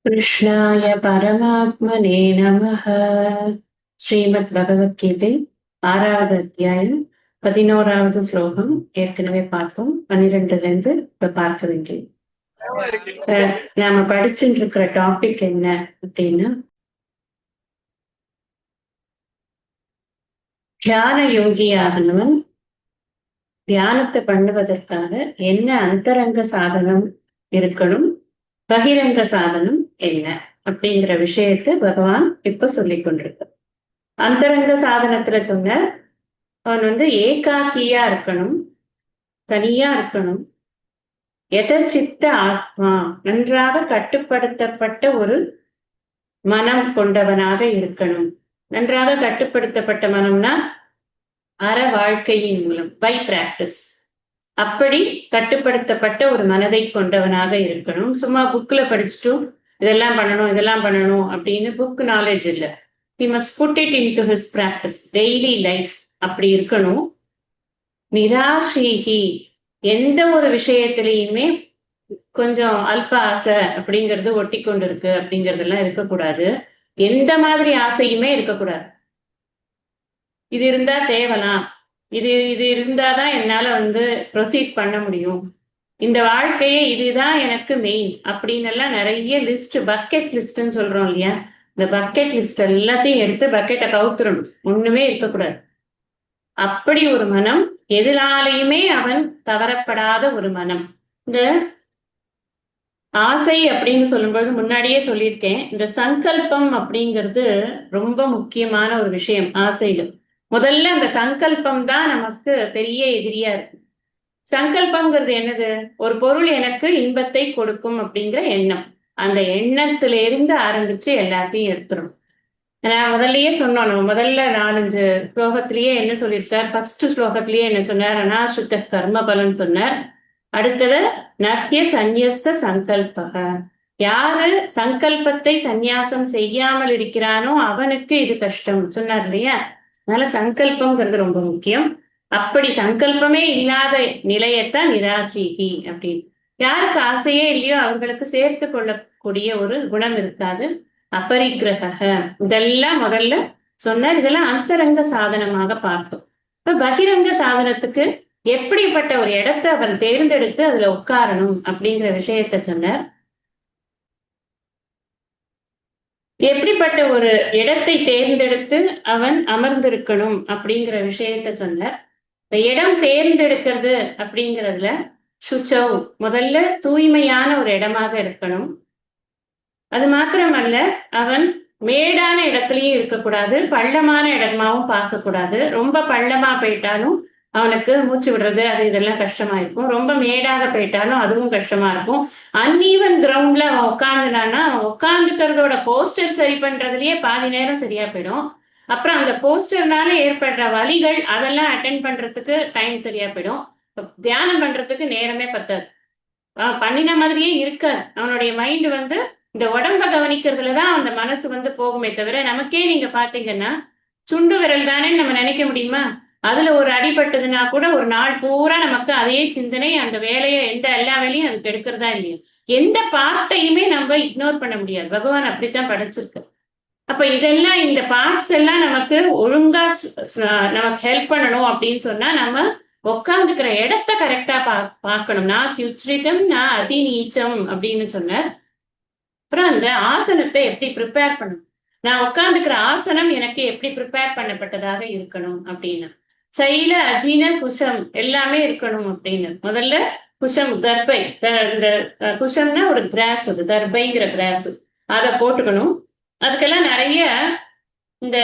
கிருஷ்ணாய பரமாத்மனே நமः. ஸ்ரீமத் பகவத்கீதை 6வது அத்தியாயம் 11வது ஸ்லோகம் ஏற்கனவே பார்த்தோம். 12ல இருந்து இப்ப பார்க்க வேண்டியது. நாம படிச்சுட்டு இருக்கிற டாபிக் என்ன அப்படின்னா, தியான யோகியாகனவன் தியானத்தை பண்ணுவதற்காக என்ன அந்தரங்க சாதனம் இருக்கணும், பகிரங்க சாதனம் என்ன அப்படிங்கிற விஷயத்தை பகவான் இப்ப சொல்லிக் கொண்டிருக்க. அந்தரங்க சாதனத்துல சொன்ன அவன் ஏகாக்கியா இருக்கணும், தனியா இருக்கணும், எதச்சித்த ஆத்மா, நன்றாக கட்டுப்படுத்தப்பட்ட ஒரு மனம் கொண்டவனாக இருக்கணும். நன்றாக கட்டுப்படுத்தப்பட்ட மனம்னா அற வாழ்க்கையின் மூலம், பை பிராக்டிஸ், அப்படி கட்டுப்படுத்தப்பட்ட ஒரு மனதை கொண்டவனாக இருக்கணும். சும்மா புக்ல படிச்சுட்டும் இதெல்லாம் பண்ணணும் இதெல்லாம் பண்ணணும் அப்படின்னு புக் நாலேஜ் இல்லை. he must put it into his practice, daily life. அப்படி இருக்கணும். நிராசீகி, எந்த ஒரு விஷயத்திலையுமே கொஞ்சம் அல்ப ஆசை அப்படிங்கிறது ஒட்டி கொண்டு இருக்கு அப்படிங்கறதெல்லாம் இருக்கக்கூடாது. எந்த மாதிரி ஆசையுமே இருக்கக்கூடாது. இது இருந்தா தேவலாம், இது இது இருந்தாதான் என்னால ப்ரொசீட் பண்ண முடியும், இந்த வாழ்க்கையே இதுதான் எனக்கு மெயின் அப்படின்னு எல்லாம் நிறைய லிஸ்ட், பக்கெட் லிஸ்ட்ன்னு சொல்றோம் இல்லையா, இந்த பக்கெட் லிஸ்ட் எல்லாத்தையும் எடுத்து பக்கெட்டை கவுத்துறணும், ஒண்ணுமே இருக்கக்கூடாது. அப்படி ஒரு மனம், எதிராலையுமே அவன் தவறப்படாத ஒரு மனம். இந்த ஆசை அப்படின்னு சொல்லும்போது முன்னாடியே சொல்லியிருக்கேன், இந்த சங்கல்பம் அப்படிங்கிறது ரொம்ப முக்கியமான ஒரு விஷயம். ஆசையில முதல்ல அந்த சங்கல்பம் தான் நமக்கு பெரிய எதிரியா இருக்கு. சங்கல்பம்ங்கிறது என்னது? ஒரு பொருள் எனக்கு இன்பத்தை கொடுக்கும் அப்படிங்கிற எண்ணம். அந்த எண்ணத்துல இருந்து ஆரம்பிச்சு எல்லாத்தையும் எடுத்துரும். நான் முதல்லயே சொன்னோம், நம்ம முதல்ல 4-5 ஸ்லோகத்திலேயே என்ன சொல்லியிருக்கார்? ஃபர்ஸ்ட் ஸ்லோகத்திலேயே என்ன சொன்னார்? அனாசிரித கர்ம பலன் சொன்னார். அடுத்தது நஹ்ய சந்நியஸ்த சங்கல்பக, யாரு சங்கல்பத்தை சந்நியாசம் செய்யாமல் இருக்கிறானோ அவனுக்கு இது கஷ்டம் சொன்னார் இல்லையா. அதனால சங்கல்பம்ங்கிறது ரொம்ப முக்கியம். அப்படி சங்கல்பமே இல்லாத நிலையத்தான் நிராசீகி அப்படின்னு. யாருக்கு ஆசையே இல்லையோ அவர்களுக்கு சேர்த்து கொள்ளக்கூடிய ஒரு குணம் இருக்காது. அபரிக்கிரக, இதெல்லாம் முதல்ல சொன்னார். இதெல்லாம் அந்தரங்க சாதனமாக பார்த்தோம். இப்ப பகிரங்க சாதனத்துக்கு எப்படிப்பட்ட ஒரு இடத்தை அவன் தேர்ந்தெடுத்து அதுல உட்காரணும் அப்படிங்கிற விஷயத்த சொன்னார். எப்படிப்பட்ட ஒரு இடத்தை தேர்ந்தெடுத்து அவன் அமர்ந்திருக்கணும் அப்படிங்கிற விஷயத்த சொன்னார். இப்ப இடம் தேர்ந்தெடுக்கிறது அப்படிங்கிறதுல சுச்சவ், முதல்ல தூய்மையான ஒரு இடமாக இருக்கணும். அது மாத்திரமல்ல, அவன் மேடான இடத்துலயும் இருக்கக்கூடாது, பள்ளமான இடமாவும் பார்க்க கூடாது. ரொம்ப பள்ளமா போயிட்டாலும் அவனுக்கு மூச்சு விடுறது அது இதெல்லாம் கஷ்டமா இருக்கும். ரொம்ப மேடாக போயிட்டாலும் அதுவும் கஷ்டமா இருக்கும். அன்ஈவன் கிரவுண்ட்ல அவன் உட்கார்ந்துனான்னா, அவன் உட்கார்ந்துக்கிறதோட போஸ்டர் சரி பண்றதுலயே பாதி நேரம் சரியா போயிடும். அப்புறம் அந்த போஸ்டர்னால ஏற்படுற வலிகள் அதெல்லாம் அட்டென்ட் பண்றதுக்கு டைம் சரியா போயிடும். தியானம் பண்றதுக்கு நேரமே பத்தாது. பண்ணின மாதிரியே இருக்காது. அவனுடைய மைண்ட் இந்த உடம்ப கவனிக்கிறதுலதான் அந்த மனசு போகுமே தவிர, நமக்கே நீங்க பாத்தீங்கன்னா சுண்டு விரல் தானே நம்ம நினைக்க முடியுமா? அதுல ஒரு அடிபட்டதுன்னா கூட ஒரு நாள் பூரா நமக்கு அதே சிந்தனை, அந்த வேலையை எல்லா வேலையும் அதுக்கு எடுக்கிறதா இல்லையா. எந்த பார்ட்டையுமே நம்ம இக்னோர் பண்ண முடியாது. பகவான் அப்படித்தான் படைச்சிருக்கு. அப்ப இதெல்லாம், இந்த பார்ட்ஸ் எல்லாம் நமக்கு ஒழுங்கா நமக்கு ஹெல்ப் பண்ணணும் அப்படின்னு சொன்னா நம்ம உட்காந்துக்கிற இடத்த கரெக்டா பார்க்கணும். நான் தியுச்ரிதம் நான் அதி நீச்சம் அப்படின்னு சொன்னார். அப்புறம் அந்த ஆசனத்தை எப்படி ப்ரிப்பேர் பண்ணணும், நான் உட்காந்துக்கிற ஆசனம் எனக்கு எப்படி ப்ரிப்பேர் பண்ணப்பட்டதாக இருக்கணும் அப்படின்னு. சைல அஜீன குஷம் எல்லாமே இருக்கணும் அப்படின்னு. முதல்ல குஷம், தர்பை, இந்த குஷம்னா ஒரு கிராஸ், அது தர்பைங்கிற கிராஸ், அதை போட்டுக்கணும். அதுக்கெல்லாம் நிறைய இந்த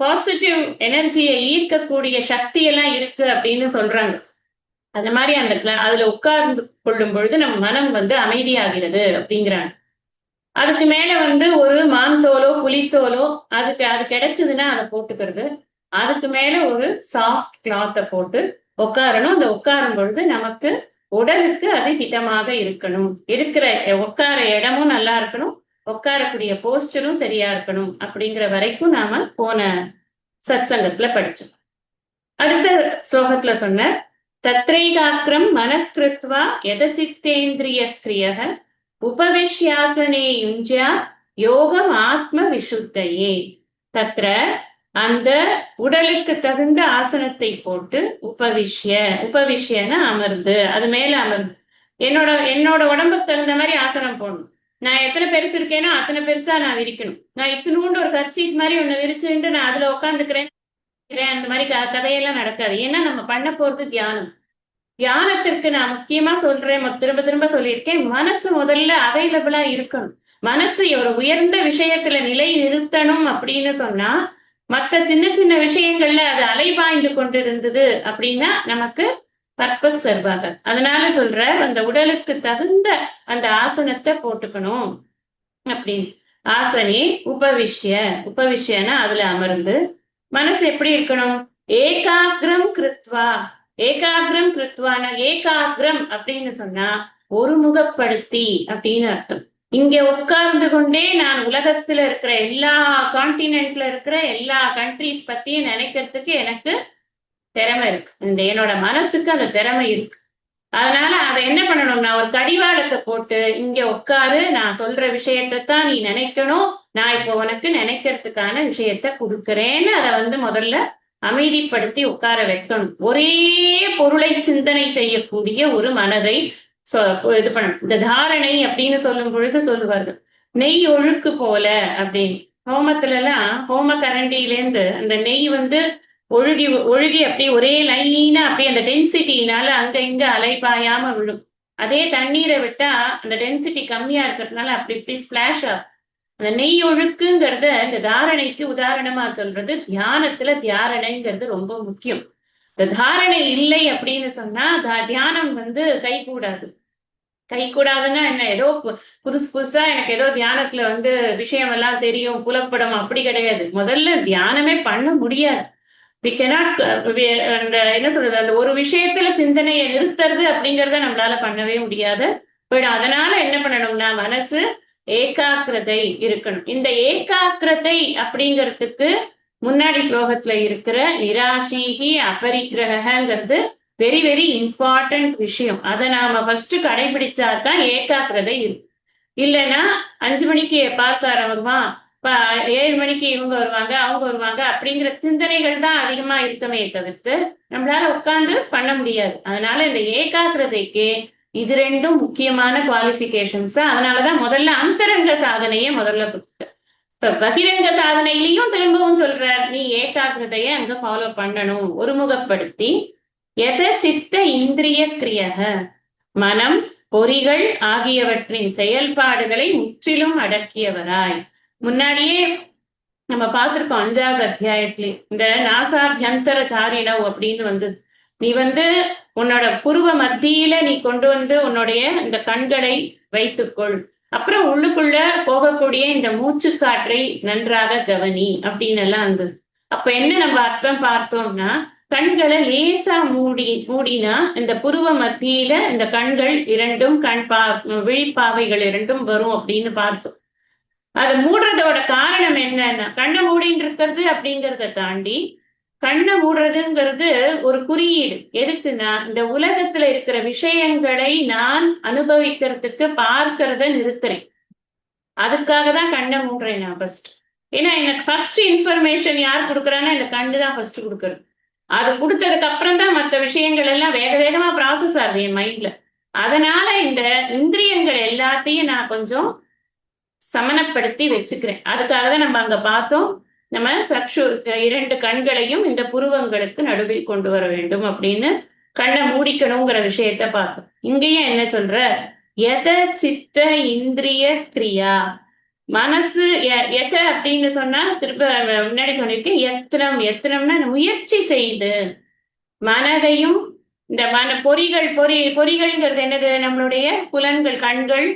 பாசிட்டிவ் எனர்ஜியை ஈர்க்கக்கூடிய சக்தி எல்லாம் இருக்கு அப்படின்னு சொல்றாங்க. அந்த மாதிரி அதுல உட்கார்ந்து கொள்ளும் பொழுது நம்ம மனம் அமைதியாகிறது அப்படிங்கிறாங்க. அதுக்கு மேல ஒரு மான்தோலோ புலித்தோலோ அது கிடைச்சதுன்னா அதை போட்டுக்கிறது. அதுக்கு மேல ஒரு சாஃப்ட் கிளாத்தை போட்டு உட்காரணும். அந்த உட்காரும் பொழுது நமக்கு உடலுக்கு அது ஹிதமாக இருக்கணும். இருக்கிற உட்கார இடமும் நல்லா இருக்கணும், உட்காரக்கூடிய போஸ்டரும் சரியா இருக்கணும். அப்படிங்கிற வரைக்கும் நாம போன சத்சங்கத்துல படிச்சோம். அடுத்த ஸ்லோகத்துல சொன்ன தத்ரைகாக்கிரம் மனக்கிருத்வா யதசித்தேந்திரிய கிரியக உபவிஷ்யாசனே யுஞ்சியா யோகம் ஆத்ம விசுத்தையே. தத்ர அந்த உடலுக்கு தகுந்த ஆசனத்தை போட்டு உபவிஷ்யன அமர்ந்து, அது மேல அமர்ந்து, என்னோட என்னோட உடம்புக்கு தகுந்த மாதிரி ஆசனம் போடணும். நான் எத்தனை பெருசு இருக்கேனோ அத்தனை பெருசா நான் விரிக்கணும். நான் இத்தினூண்டு ஒரு கர்ச்சீஃப் மாதிரி ஒண்ணு விரிச்சுட்டு நான் அதுல உட்காந்துக்கிறேன், அந்த மாதிரி கதையெல்லாம் நடக்காது. ஏன்னா நம்ம பண்ண போறது தியானம். தியானத்திற்கு நான் முக்கியமா சொல்றேன், திரும்ப திரும்ப சொல்லியிருக்கேன், மனசு முதல்ல அவைலபிளா இருக்கணும். மனசு ஒரு உயர்ந்த விஷயத்துல நிலை நிறுத்தணும் அப்படின்னு சொன்னா, மற்ற சின்ன சின்ன விஷயங்கள்ல அது அலைபாய்ந்து கொண்டு இருந்தது அப்படின்னா நமக்கு பர்பஸ் சர்வாக. அதனால சொல்ற அந்த உடலுக்கு தகுந்த அந்த ஆசனத்தை போட்டுக்கணும் அப்படின்னு. ஆசனே உபவிஷ்யனா அதுல அமர்ந்து, மனசு எப்படி இருக்கணும்? ஏகாகிரம் கிருத்வா. ஏகாகிரம் கிருத்வானா, ஏகாகிரம் அப்படின்னு சொன்னா ஒருமுகப்படுத்தி அப்படின்னு அர்த்தம். இங்க உட்கார்ந்து கொண்டே நான் உலகத்துல இருக்கிற எல்லா கான்டினென்ட்ல இருக்கிற எல்லா கண்ட்ரிஸ் பத்தியும் நினைக்கிறதுக்கு எனக்கு திறமை இருக்கு. இந்த என்னோட மனசுக்கு அந்த திறமை இருக்கு. அதனால அதை என்ன பண்ணணும், நான் ஒரு கடிவாளத்தை போட்டு இங்க உட்காரு, நான் சொல்ற விஷயத்தை தான் நீ நினைக்கணும், நான் இப்போ உனக்கு நினைக்கிறதுக்கான விஷயத்த கொடுக்கறேன்னு அதை முதல்ல அமைதிப்படுத்தி உட்கார வைக்கணும். ஒரே பொருளை சிந்தனை செய்யக்கூடிய ஒரு மனதை இது பண்ணணும். இந்த தாரணை அப்படின்னு சொல்லும் பொழுது சொல்லுவார்கள், நெய் ஒழுக்கு போல அப்படின்னு. ஹோமத்துல எல்லாம் ஹோம கரண்டியிலேருந்து அந்த நெய் ஒழுகி ஒழுகி அப்படி ஒரே லைனா அப்படி அந்த டென்சிட்டினால அங்க இங்க அலைபாயாம விழும். அதே தண்ணீரை விட்டா அந்த டென்சிட்டி கம்மியா இருக்கிறதுனால அப்படி இப்படி ஸ்பிளாஷ் ஆகும். அந்த நெய் ஒழுக்குங்கிறத இந்த தாரணைக்கு உதாரணமா சொல்றது. தியானத்துல தியாரணைங்கிறது ரொம்ப முக்கியம். இந்த தாரணை இல்லை அப்படின்னு சொன்னா தியானம் கைகூடாது. கைகூடாதுன்னா என்ன, ஏதோ புதுசு புதுசா எனக்கு ஏதோ தியானத்துல விஷயம் எல்லாம் தெரியும், புலப்படும், அப்படி கிடையாது. முதல்ல தியானமே பண்ண முடியாது. வி கெனாட் என்ன சொல்றது, அந்த ஒரு விஷயத்துல சிந்தனையை நிறுத்துறது அப்படிங்கறத நம்மளால பண்ணவே முடியாது. அதனால என்ன பண்ணணும்னா மனசு ஏகாக்கிரதை இருக்கணும். இந்த ஏகாக்கிரதை அப்படிங்கிறதுக்கு முன்னாடி ஸ்லோகத்துல இருக்கிற நிராசீகி அபரிக்கிரகங்கிறது வெரி வெரி இம்பார்ட்டன்ட் விஷயம். அதை நாம ஃபர்ஸ்ட் கடைபிடிச்சாதான் ஏகாக்கிரதை இருக்கு. இல்லைன்னா 5 மணிக்கு பால்கார வருவான், 7 மணிக்கு இவங்க வருவாங்க அவங்க வருவாங்க அப்படிங்கிற சிந்தனைகள் தான் அதிகமா இருக்கமே தவிர்த்து நம்மளால உட்கார்ந்து பண்ண முடியாது. அதனால இந்த ஏகாக்கிரதைக்கு இது ரெண்டும் முக்கியமான குவாலிபிகேஷன்ஸ். அதனாலதான் முதல்ல அந்தரங்க சாதனையை முதல்ல கொடுத்த. இப்ப பகிரங்க சாதனையிலையும் திரும்பவும் சொல்றார், நீ ஏகாக்கிரதைய அங்க ஃபாலோ பண்ணணும். ஒருமுகப்படுத்தி எத சித்த இந்திரிய கிரியக, மனம் பொறிகள் ஆகியவற்றின் செயல்பாடுகளை முற்றிலும் அடக்கியவராய். முன்னாடியே நம்ம பார்த்திருக்கோம் 5வது அத்தியாயத்திலே இந்த நாசாபியந்தர சாரிணவ் அப்படின்னு நீ உன்னோட புருவ மத்தியில நீ கொண்டு உன்னுடைய இந்த கண்களை வைத்துக்கொள், அப்புறம் உள்ளுக்குள்ள போகக்கூடிய இந்த மூச்சு காற்றை நன்றாக கவனி அப்படின்னு எல்லாம் இருந்தது. அப்ப என்ன நம்ம அர்த்தம் பார்த்தோம்னா, கண்களை லேசா மூடினா இந்த புருவ மத்தியில இந்த கண்கள் இரண்டும் விழிப்பாவைகள் இரண்டும் வரும் அப்படின்னு பார்த்தோம். அது மூடுறதோட காரணம் என்னன்னா, கண்ணை மூடின்னு இருக்கிறது அப்படிங்கிறத தாண்டி கண்ணை மூடுறதுங்கிறது ஒரு குறியீடு. எதுக்குன்னா, இந்த உலகத்துல இருக்கிற விஷயங்களை நான் அனுபவிக்கிறதுக்கு பார்க்கறத நிறுத்துறேன். அதுக்காக தான் கண்ணை மூடுறேன் நான் ஃபர்ஸ்ட். ஏன்னா எனக்கு ஃபர்ஸ்ட் இன்ஃபர்மேஷன் யார் கொடுக்குறான்னா இந்த கண்ணு தான் ஃபர்ஸ்ட் கொடுக்குறது. அது கொடுத்ததுக்கு அப்புறம் தான் மற்ற விஷயங்கள் எல்லாம் வேக வேகமா ப்ராசஸ் ஆகுது என் மைண்ட்ல. அதனால இந்த இந்திரியங்கள் எல்லாத்தையும் நான் கொஞ்சம் சமனப்படுத்தி வச்சுக்கிறேன். அதுக்காக தான் நம்ம அங்க பார்த்தோம், நம்ம சக்ஷு 2 கண்களையும் இந்த புருவங்களுக்கு நடுவில் கொண்டு வர வேண்டும் அப்படின்னு கண்ணை மூடிக்கணுங்கிற விஷயத்த பார்த்தோம். இங்கேயும் என்ன சொல்ற, எத சித்த இந்திரிய கிரியா. மனசு எத அப்படின்னு சொன்னா திரும்ப முன்னாடி சொல்லியிருக்கேன், எத்தனம்னா முயற்சி செய்து மனதையும் இந்த பொறிகள்ங்கிறது என்னது, நம்மளுடைய புலன்கள், கண்கள்,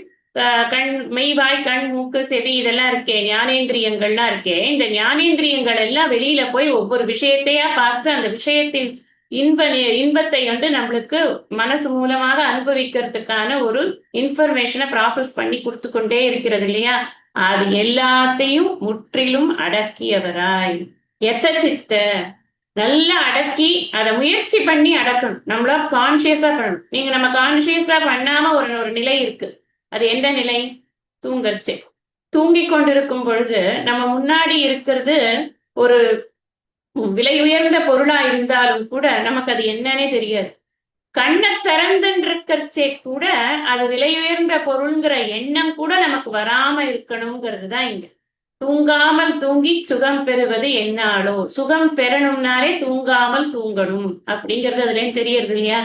மெய்வாய், கண், மூக்கு, செவி இதெல்லாம் இருக்கே, ஞானேந்திரியங்கள்லாம் இருக்கே. இந்த ஞானேந்திரியங்கள் எல்லாம் வெளியில போய் ஒவ்வொரு விஷயத்தையா பார்த்து அந்த விஷயத்தின் இன்பத்தை நம்மளுக்கு மனசு மூலமாக அனுபவிக்கிறதுக்கான ஒரு இன்ஃபர்மேஷனை ப்ராசஸ் பண்ணி கொடுத்து கொண்டே இருக்கிறது இல்லையா. அது எல்லாத்தையும் முற்றிலும் அடக்கியவராய். சித்த நல்லா அடக்கி அதை முயற்சி பண்ணி அடக்கணும். நம்மளா கான்சியஸா பண்ணணும். நம்ம கான்சியஸா பண்ணாம ஒரு நிலை இருக்கு, அது எந்த நிலை? தூங்கர்ச்சி. தூங்கிக் கொண்டிருக்கும் பொழுது நம்ம முன்னாடி இருக்கிறது ஒரு விலை உயர்ந்த பொருளா இருந்தாலும் கூட நமக்கு அது என்னன்னே தெரியாது. கண்ணை திறந்துருக்கச்சே கூட அது விலை உயர்ந்த பொருள்ங்கிற எண்ணம் கூட நமக்கு வராம இருக்கணுங்கிறது தான் இங்க. தூங்காமல் தூங்கி சுகம் பெறுவது என்னாலோ, சுகம் பெறணும்னாலே தூங்காமல் தூங்கணும் அப்படிங்கிறது அதுலேயும் தெரியறது இல்லையா?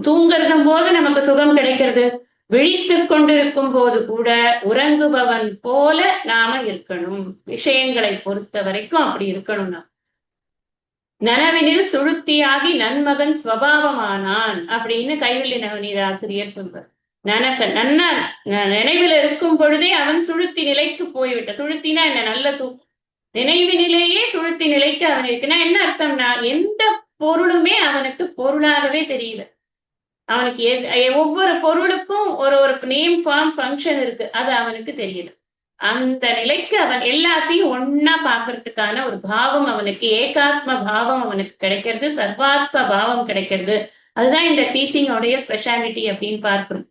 தூங்குறதும் போது நமக்கு சுகம் கிடைக்கிறது. விழித்து கொண்டிருக்கும் போது கூட உறங்குபவன் போல நாம இருக்கணும். விஷயங்களை பொறுத்த வரைக்கும் அப்படி இருக்கணும். நனவினில் சுழுத்தியாகி நன்மகன் ஸ்வபாவமானான் அப்படின்னு கைவல்லி நவநீத ஆசிரியர் சொல்றார். நன்னா நினைவில் இருக்கும் பொழுதே அவன் சுழுத்தி நிலைக்கு போய்விட்ட. சுழுத்தினா என்ன? நல்ல தூக்கம். நினைவினிலேயே சுழுத்தி நிலைக்கு அவன் இருக்குன்னா என்ன அர்த்தம்னா, எந்த பொருளுமே அவனுக்கு பொருளாகவே தெரியல. அவனுக்கு ஒவ்வொரு பொருளுக்கும் ஒரு ஒரு நேம், ஃபார்ம், ஃபங்க்ஷன் இருக்கு. அது அவனுக்கு தெரியல. அந்த நிலைக்கு அவன் எல்லாத்தையும் ஒன்னா பாக்குறதுக்கான ஒரு பாவம் அவனுக்கு, ஏகாத்ம பாவம் அவனுக்கு கிடைக்கிறது, சர்வாத்ம பாவம் கிடைக்கிறது. அதுதான் இந்த டீச்சிங்கோடைய ஸ்பெஷாலிட்டி அப்படின்னு பார்க்கிறோம்.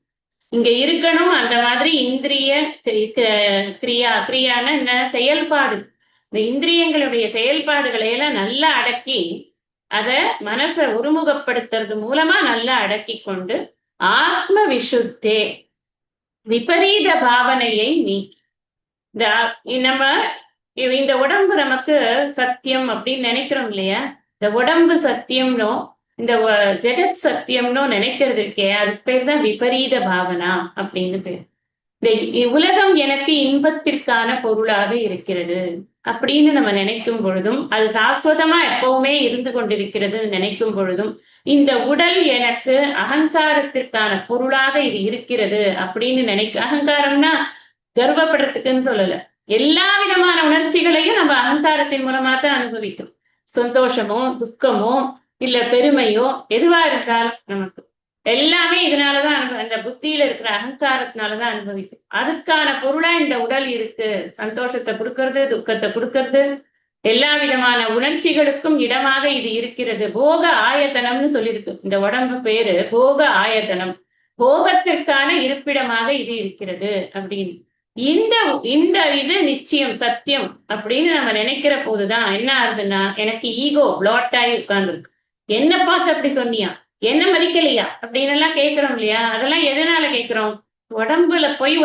இங்க இருக்கணும் அந்த மாதிரி இந்திரிய கிரியான என்ன செயல்பாடு, இந்த இந்திரியங்களுடைய செயல்பாடுகளை எல்லாம் நல்லா அடக்கி அத மனசை ஒருமுகப்படுத்துறது மூலமா நல்லா அடக்கி கொண்டு ஆத்ம விசுத்தே விபரீத பாவனையை நீக்கி நம்ம இந்த உடம்பு நமக்கு சத்தியம் அப்படின்னு நினைக்கிறோம் இல்லையா? இந்த உடம்பு சத்தியம்னோ இந்த ஜெகத் சத்தியம்னோ நினைக்கிறது இருக்கே, அதுக்கு பேர் தான் விபரீத பாவனா அப்படின்னு பேர். இந்த உலகம் எனக்கு இன்பத்திற்கான பொருளாக இருக்கிறது அப்படின்னு நம்ம நினைக்கும் பொழுதும், அது சாஸ்வதமா எப்பவுமே இருந்து கொண்டிருக்கிறது நினைக்கும் பொழுதும், இந்த உடல் எனக்கு அகங்காரத்திற்கான பொருளாக இது இருக்கிறது அப்படின்னு அகங்காரம்னா கர்வப்படுறதுக்குன்னு சொல்லல, எல்லா விதமான உணர்ச்சிகளையும் நம்ம அகங்காரத்தின் மூலமா தான் அனுபவிக்கும். சந்தோஷமோ துக்கமோ இல்ல பெருமையோ எதுவா இருந்தாலும் நமக்கு எல்லாமே இதனாலதான் அந்த புத்தியில இருக்கிற அகங்காரத்தினாலதான் அனுபவிக்கும். அதுக்கான பொருளா இந்த உடல் இருக்கு. சந்தோஷத்தை கொடுக்கறது, துக்கத்தை கொடுக்கறது, எல்லா விதமான உணர்ச்சிகளுக்கும் இடமாக இது இருக்கிறது. போக ஆயத்தனம்னு சொல்லியிருக்கு. இந்த உடம்பு பேரு போக ஆயத்தனம், போகத்திற்கான இருப்பிடமாக இது இருக்கிறது அப்படின்னு. இந்த இந்த இது நிச்சயம் சத்தியம் அப்படின்னு நம்ம நினைக்கிற போதுதான் என்ன ஆகுதுன்னா, எனக்கு ஈகோ பிளாட் ஆகி உட்கார்ந்துருக்கு. என்ன பார்த்து அப்படி சொன்னியா, என்ன மதிக்கலையா அப்படின்னு எல்லாம் கேட்கிறோம் இல்லையா? அதெல்லாம் எதனால கேட்கிறோம்? உடம்புல போய்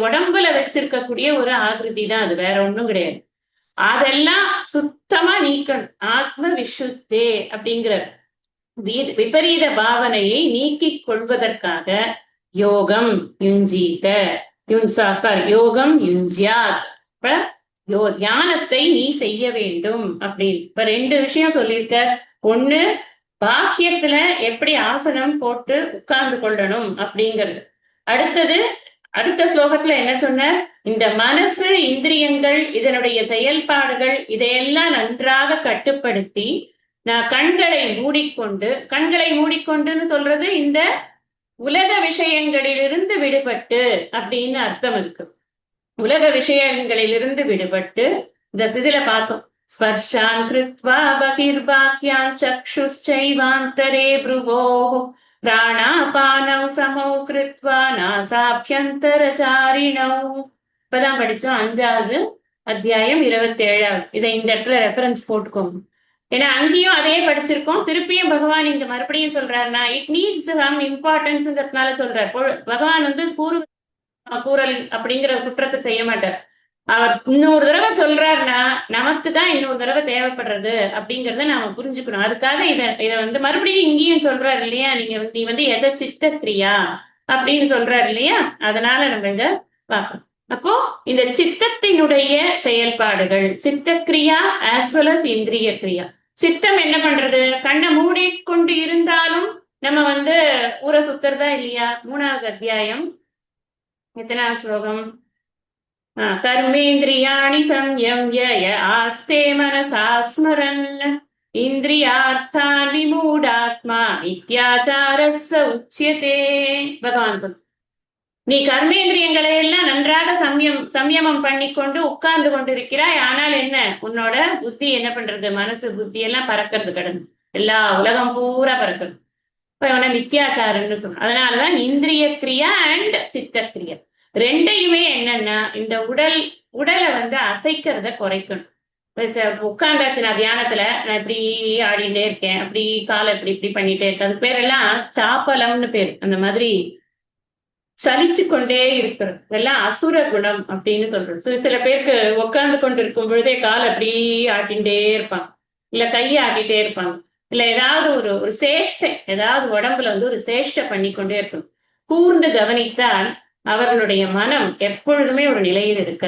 உடம்புல வச்சிருக்கக்கூடிய ஒரு ஆகிருதி தான் அது, வேற ஒண்ணும் கிடையாது. அதெல்லாம் சுத்தமா நீக்கணும். ஆத்ம விசுத்தே அப்படிங்கிற விபரீத பாவனையை நீக்கிக் கொள்வதற்காக யோகம் யுஞ்சீத யோகம் யுஞ்சியாத், தியானத்தை நீ செய்ய வேண்டும் அப்படின்னு. இப்ப 2 விஷயம் சொல்லியிருக்க. ஒண்ணு, பாக்கியத்துல எப்படி ஆசனம் போட்டு உட்கார்ந்து கொள்ளணும் அப்படிங்கிறது. அடுத்தது, அடுத்த ஸ்லோகத்துல என்ன சொன்ன, இந்த மனசு இந்திரியங்கள் இதனுடைய செயல்பாடுகள் இதையெல்லாம் நன்றாக கட்டுப்படுத்தி நான் கண்களை மூடிக்கொண்டுன்னு சொல்றது இந்த உலக விஷயங்களிலிருந்து விடுபட்டு அப்படின்னு அர்த்தம் இருக்கு. உலக விஷயங்களிலிருந்து விடுபட்டு இந்த சிதில பார்த்தோம். ஸ்பர்ஷான் கிருத்வா பகிர்பாக்யான் சக்ஷுஷ்சைவாந்தரே ப்ருவோஹ பிராணாபானௌ சமௌ கிருத்வா நாசாபியந்தரசாரிணௌ. இப்பதான் படிச்சோம் 5வது அத்தியாயம் 27வது. இதை இந்த இடத்துல ரெஃபரன்ஸ் போட்டுக்கோங்க. ஏன்னா அங்கேயும் அதே படிச்சிருக்கோம். திருப்பியும் பகவான் இங்க மறுபடியும் சொல்றாருன்னா இட் நீட்ஸ் சம் இம்பார்ட்டன்ஸ்ங்கிறதுனால சொல்றாரு. பகவான் கூறல் அப்படிங்கிற குற்றத்தை செய்ய மாட்டார். அவர் இன்னொரு தடவை சொல்றாருன்னா நமக்கு தான் இன்னொரு தடவை தேவைப்படுறது அப்படிங்கறத நாம புரிஞ்சுக்கணும். அதுக்காக இத மறுபடியும் இங்கேயும் சொல்றாரு இல்லையா? நீ எதை சித்த கிரியா அப்படின்னு சொல்றாரு இல்லையா? அதனால நம்ம இத பார்க்கணும். அப்போ இந்த சித்தத்தினுடைய செயல்பாடுகள், சித்தக்கிரியா ஆஸ் வெல் அஸ் இந்திரிய கிரியா. சித்தம் என்ன பண்றது? கண்ணை மூடிக்கொண்டு இருந்தாலும் நம்ம ஊரை சுத்துறதா இல்லையா? 3வது அத்தியாயம் எத்தனாவது ஸ்லோகம்? கர்மேந்திரியாணி சம்யம்ய ஆஸ்தே மனசா ஸ்மரன் இந்திரியார்த்தான் விமூடாத்மா மித்யாச்சாரஸ்ஸ உச்யதே. பகவான் சொல், நீ கர்மேந்திரியங்களை எல்லாம் நன்றாக சம்யமம் பண்ணிக்கொண்டு உட்கார்ந்து கொண்டிருக்கிறாய். ஆனால் என்ன, உன்னோட புத்தி என்ன பண்றது? மனசு புத்தி எல்லாம் பறக்கிறது, கடந்து எல்லா உலகம் பூரா பறக்கிறது. மித்யாச்சாரம்னு சொல்றோம். அதனாலதான் இந்திரிய கிரியா அண்ட் சித்த கிரியா ரெண்டையுமே என்னன்னா இந்த உடலை வந்து அசைக்கிறத குறைக்கணும். உட்காந்தாச்சு நான் தியானத்துல நான் இப்படி ஆடிட்டே இருக்கேன், அப்படி காலை இப்படி இப்படி பண்ணிட்டே இருக்கேன். அது பேரெல்லாம் சாப்பலம்னு பேர். அந்த மாதிரி சலிச்சு கொண்டே இருக்கிறது இதெல்லாம் அசுர குணம் அப்படின்னு சொல்றோம். சில பேருக்கு உட்கார்ந்து கொண்டு இருக்கும் பொழுதே கால் அப்படி ஆட்டின்ண்டே இருப்பாங்க, இல்ல கையை ஆட்டிட்டே இருப்பாங்க, இல்ல ஏதாவது ஒரு ஒரு சேஷ்டை, ஏதாவது உடம்புல வந்து ஒரு சேஷ்டை பண்ணி கொண்டே இருக்கணும். கூர்ந்து கவனித்தால் அவர்களுடைய மனம் எப்பொழுதுமே ஒரு நிலையில் இருக்க.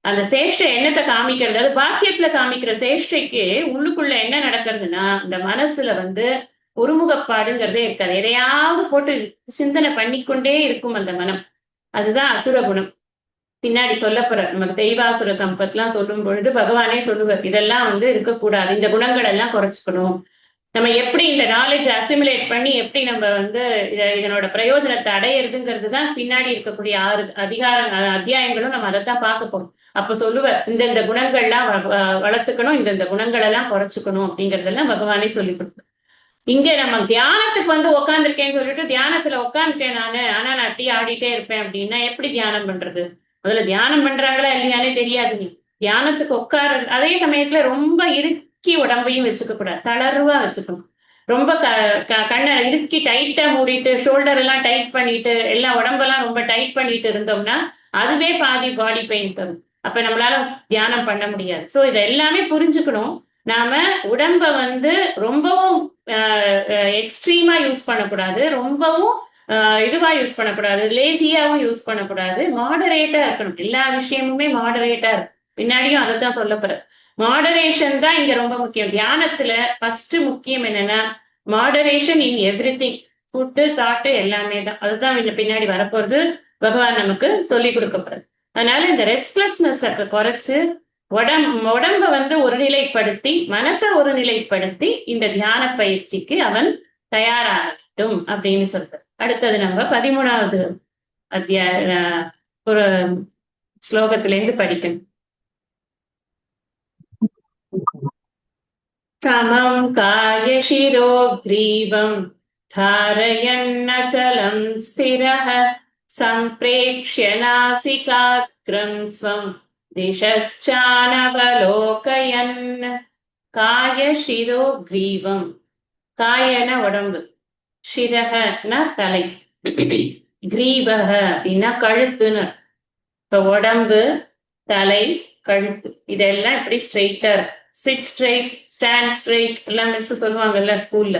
அந்த சேஷ்டை என்னத்தை காமிக்கிறது, அது பாக்கியத்துல காமிக்கிற சேஷ்டைக்கு உள்ளுக்குள்ள என்ன நடக்கிறதுனா இந்த மனசுல வந்து ஒருமுகப்பாடுங்கிறதே இருக்காது. எதையாவது போட்டு சிந்தனை பண்ணிக்கொண்டே இருக்கும் அந்த மனம். அதுதான் அசுர குணம். பின்னாடி சொல்லப்படுற நமக்கு தெய்வாசுர சம்பத்லாம் சொல்லும் பொழுது பகவானே சொல்லுவார், இதெல்லாம் வந்து இருக்கக்கூடாது, இந்த குணங்கள் எல்லாம் குறைச்சுக்கணும். நம்ம எப்படி இந்த நாலேஜ் அசிமுலேட் பண்ணி எப்படி நம்ம வந்து இதனோட பிரயோஜனத்தை அடையிறதுங்கிறது தான் பின்னாடி இருக்கக்கூடிய 6 அத்தியாயங்களும் நம்ம அதைத்தான் பார்க்க போறோம். அப்ப சொல்லுவார், இந்த குணங்கள்லாம் வளர்த்துக்கணும், இந்த குணங்கள் எல்லாம் குறைச்சுக்கணும் அப்படிங்கறதெல்லாம் பகவானே சொல்லி கொடுப்பார். இங்க நம்ம தியானத்துக்கு வந்து உட்காந்துருக்கேன்னு சொல்லிட்டு தியானத்துல உட்காந்துட்டேன் நானு, ஆனா நான் அப்படியே ஆடிட்டே இருப்பேன் அப்படின்னா எப்படி தியானம் பண்றது? முதல்ல தியானம் பண்றாங்களா இல்லையானே தெரியாது. நீ தியானத்துக்கு உட்கார அதே சமயத்துல ரொம்ப இறுக்கி உடம்பையும் வச்சுக்க கூடாது, தளர்வா வச்சுக்கணும். ரொம்ப கண்ணை இறுக்கி டைட்டா மூடிட்டு ஷோல்டர் எல்லாம் டைட் பண்ணிட்டு எல்லாம் உடம்பெல்லாம் ரொம்ப டைட் பண்ணிட்டு இருந்தோம்னா அதுவே பாதி பாடி பெயின் தரும். அப்ப நம்மளால தியானம் பண்ண முடியாது. சோ இதை எல்லாமே புரிஞ்சுக்கணும். நாம உடம்ப வந்து ரொம்பவும் எக்ஸ்ட்ரீமா யூஸ் பண்ணக்கூடாது, ரொம்பவும் இதுவா யூஸ் பண்ணக்கூடாது, லேசியாவும் யூஸ் பண்ணக்கூடாது, மாடரேட்டா இருக்கணும். எல்லா விஷயமுமே மாடரேட்டா இருக்கும். பின்னாடியும் அதைத்தான் சொல்ல போற. மாடரேஷன் தான் இங்க ரொம்ப முக்கியம். தியானத்துல ஃபர்ஸ்ட் முக்கியம் என்னன்னா மாடரேஷன் இன் எவ்ரிதிங். ஃபுட்டு தாட்டு எல்லாமே தான். அதுதான் பின்னாடி வரப்போறது பகவான் நமக்கு சொல்லி கொடுக்கப்படுறது. அதனால இந்த ரெஸ்ட்லெஸ்னஸ் குறைச்சு உடம்ப வந்து ஒருநிலைப்படுத்தி மனசை ஒருநிலைப்படுத்தி இந்த தியான பயிற்சிக்கு அவன் தயாராகட்டும் அப்படின்னு சொல்ற. அடுத்தது நம்ம 13வது அத்தியாய ஒரு ஸ்லோகத்திலேருந்து படிக்கணும். சமம் காய சிரோ கிரீவம் தாரயன்னச்சலம் ஸ்திரஹ சம்பிரேக்ஷ்ய நாசிகாக்ரம் ஸ்வம் திசச்சானவலோகயன். காய சிரோ கிரீவம். காயன உடம்பு, சிரகனா தலை, கிரீவக அப்படின்னா கழுத்துன்னு. இப்ப உடம்பு, தலை, கழுத்து இதெல்லாம் இப்படி ஸ்ட்ரெயிட்டா இருக்கு. சிட் ஸ்ட்ரெயிட், ஸ்டாண்ட் ஸ்ட்ரெயிட் எல்லாம் மிஸ் சொல்லுவாங்கல்ல ஸ்கூல்ல,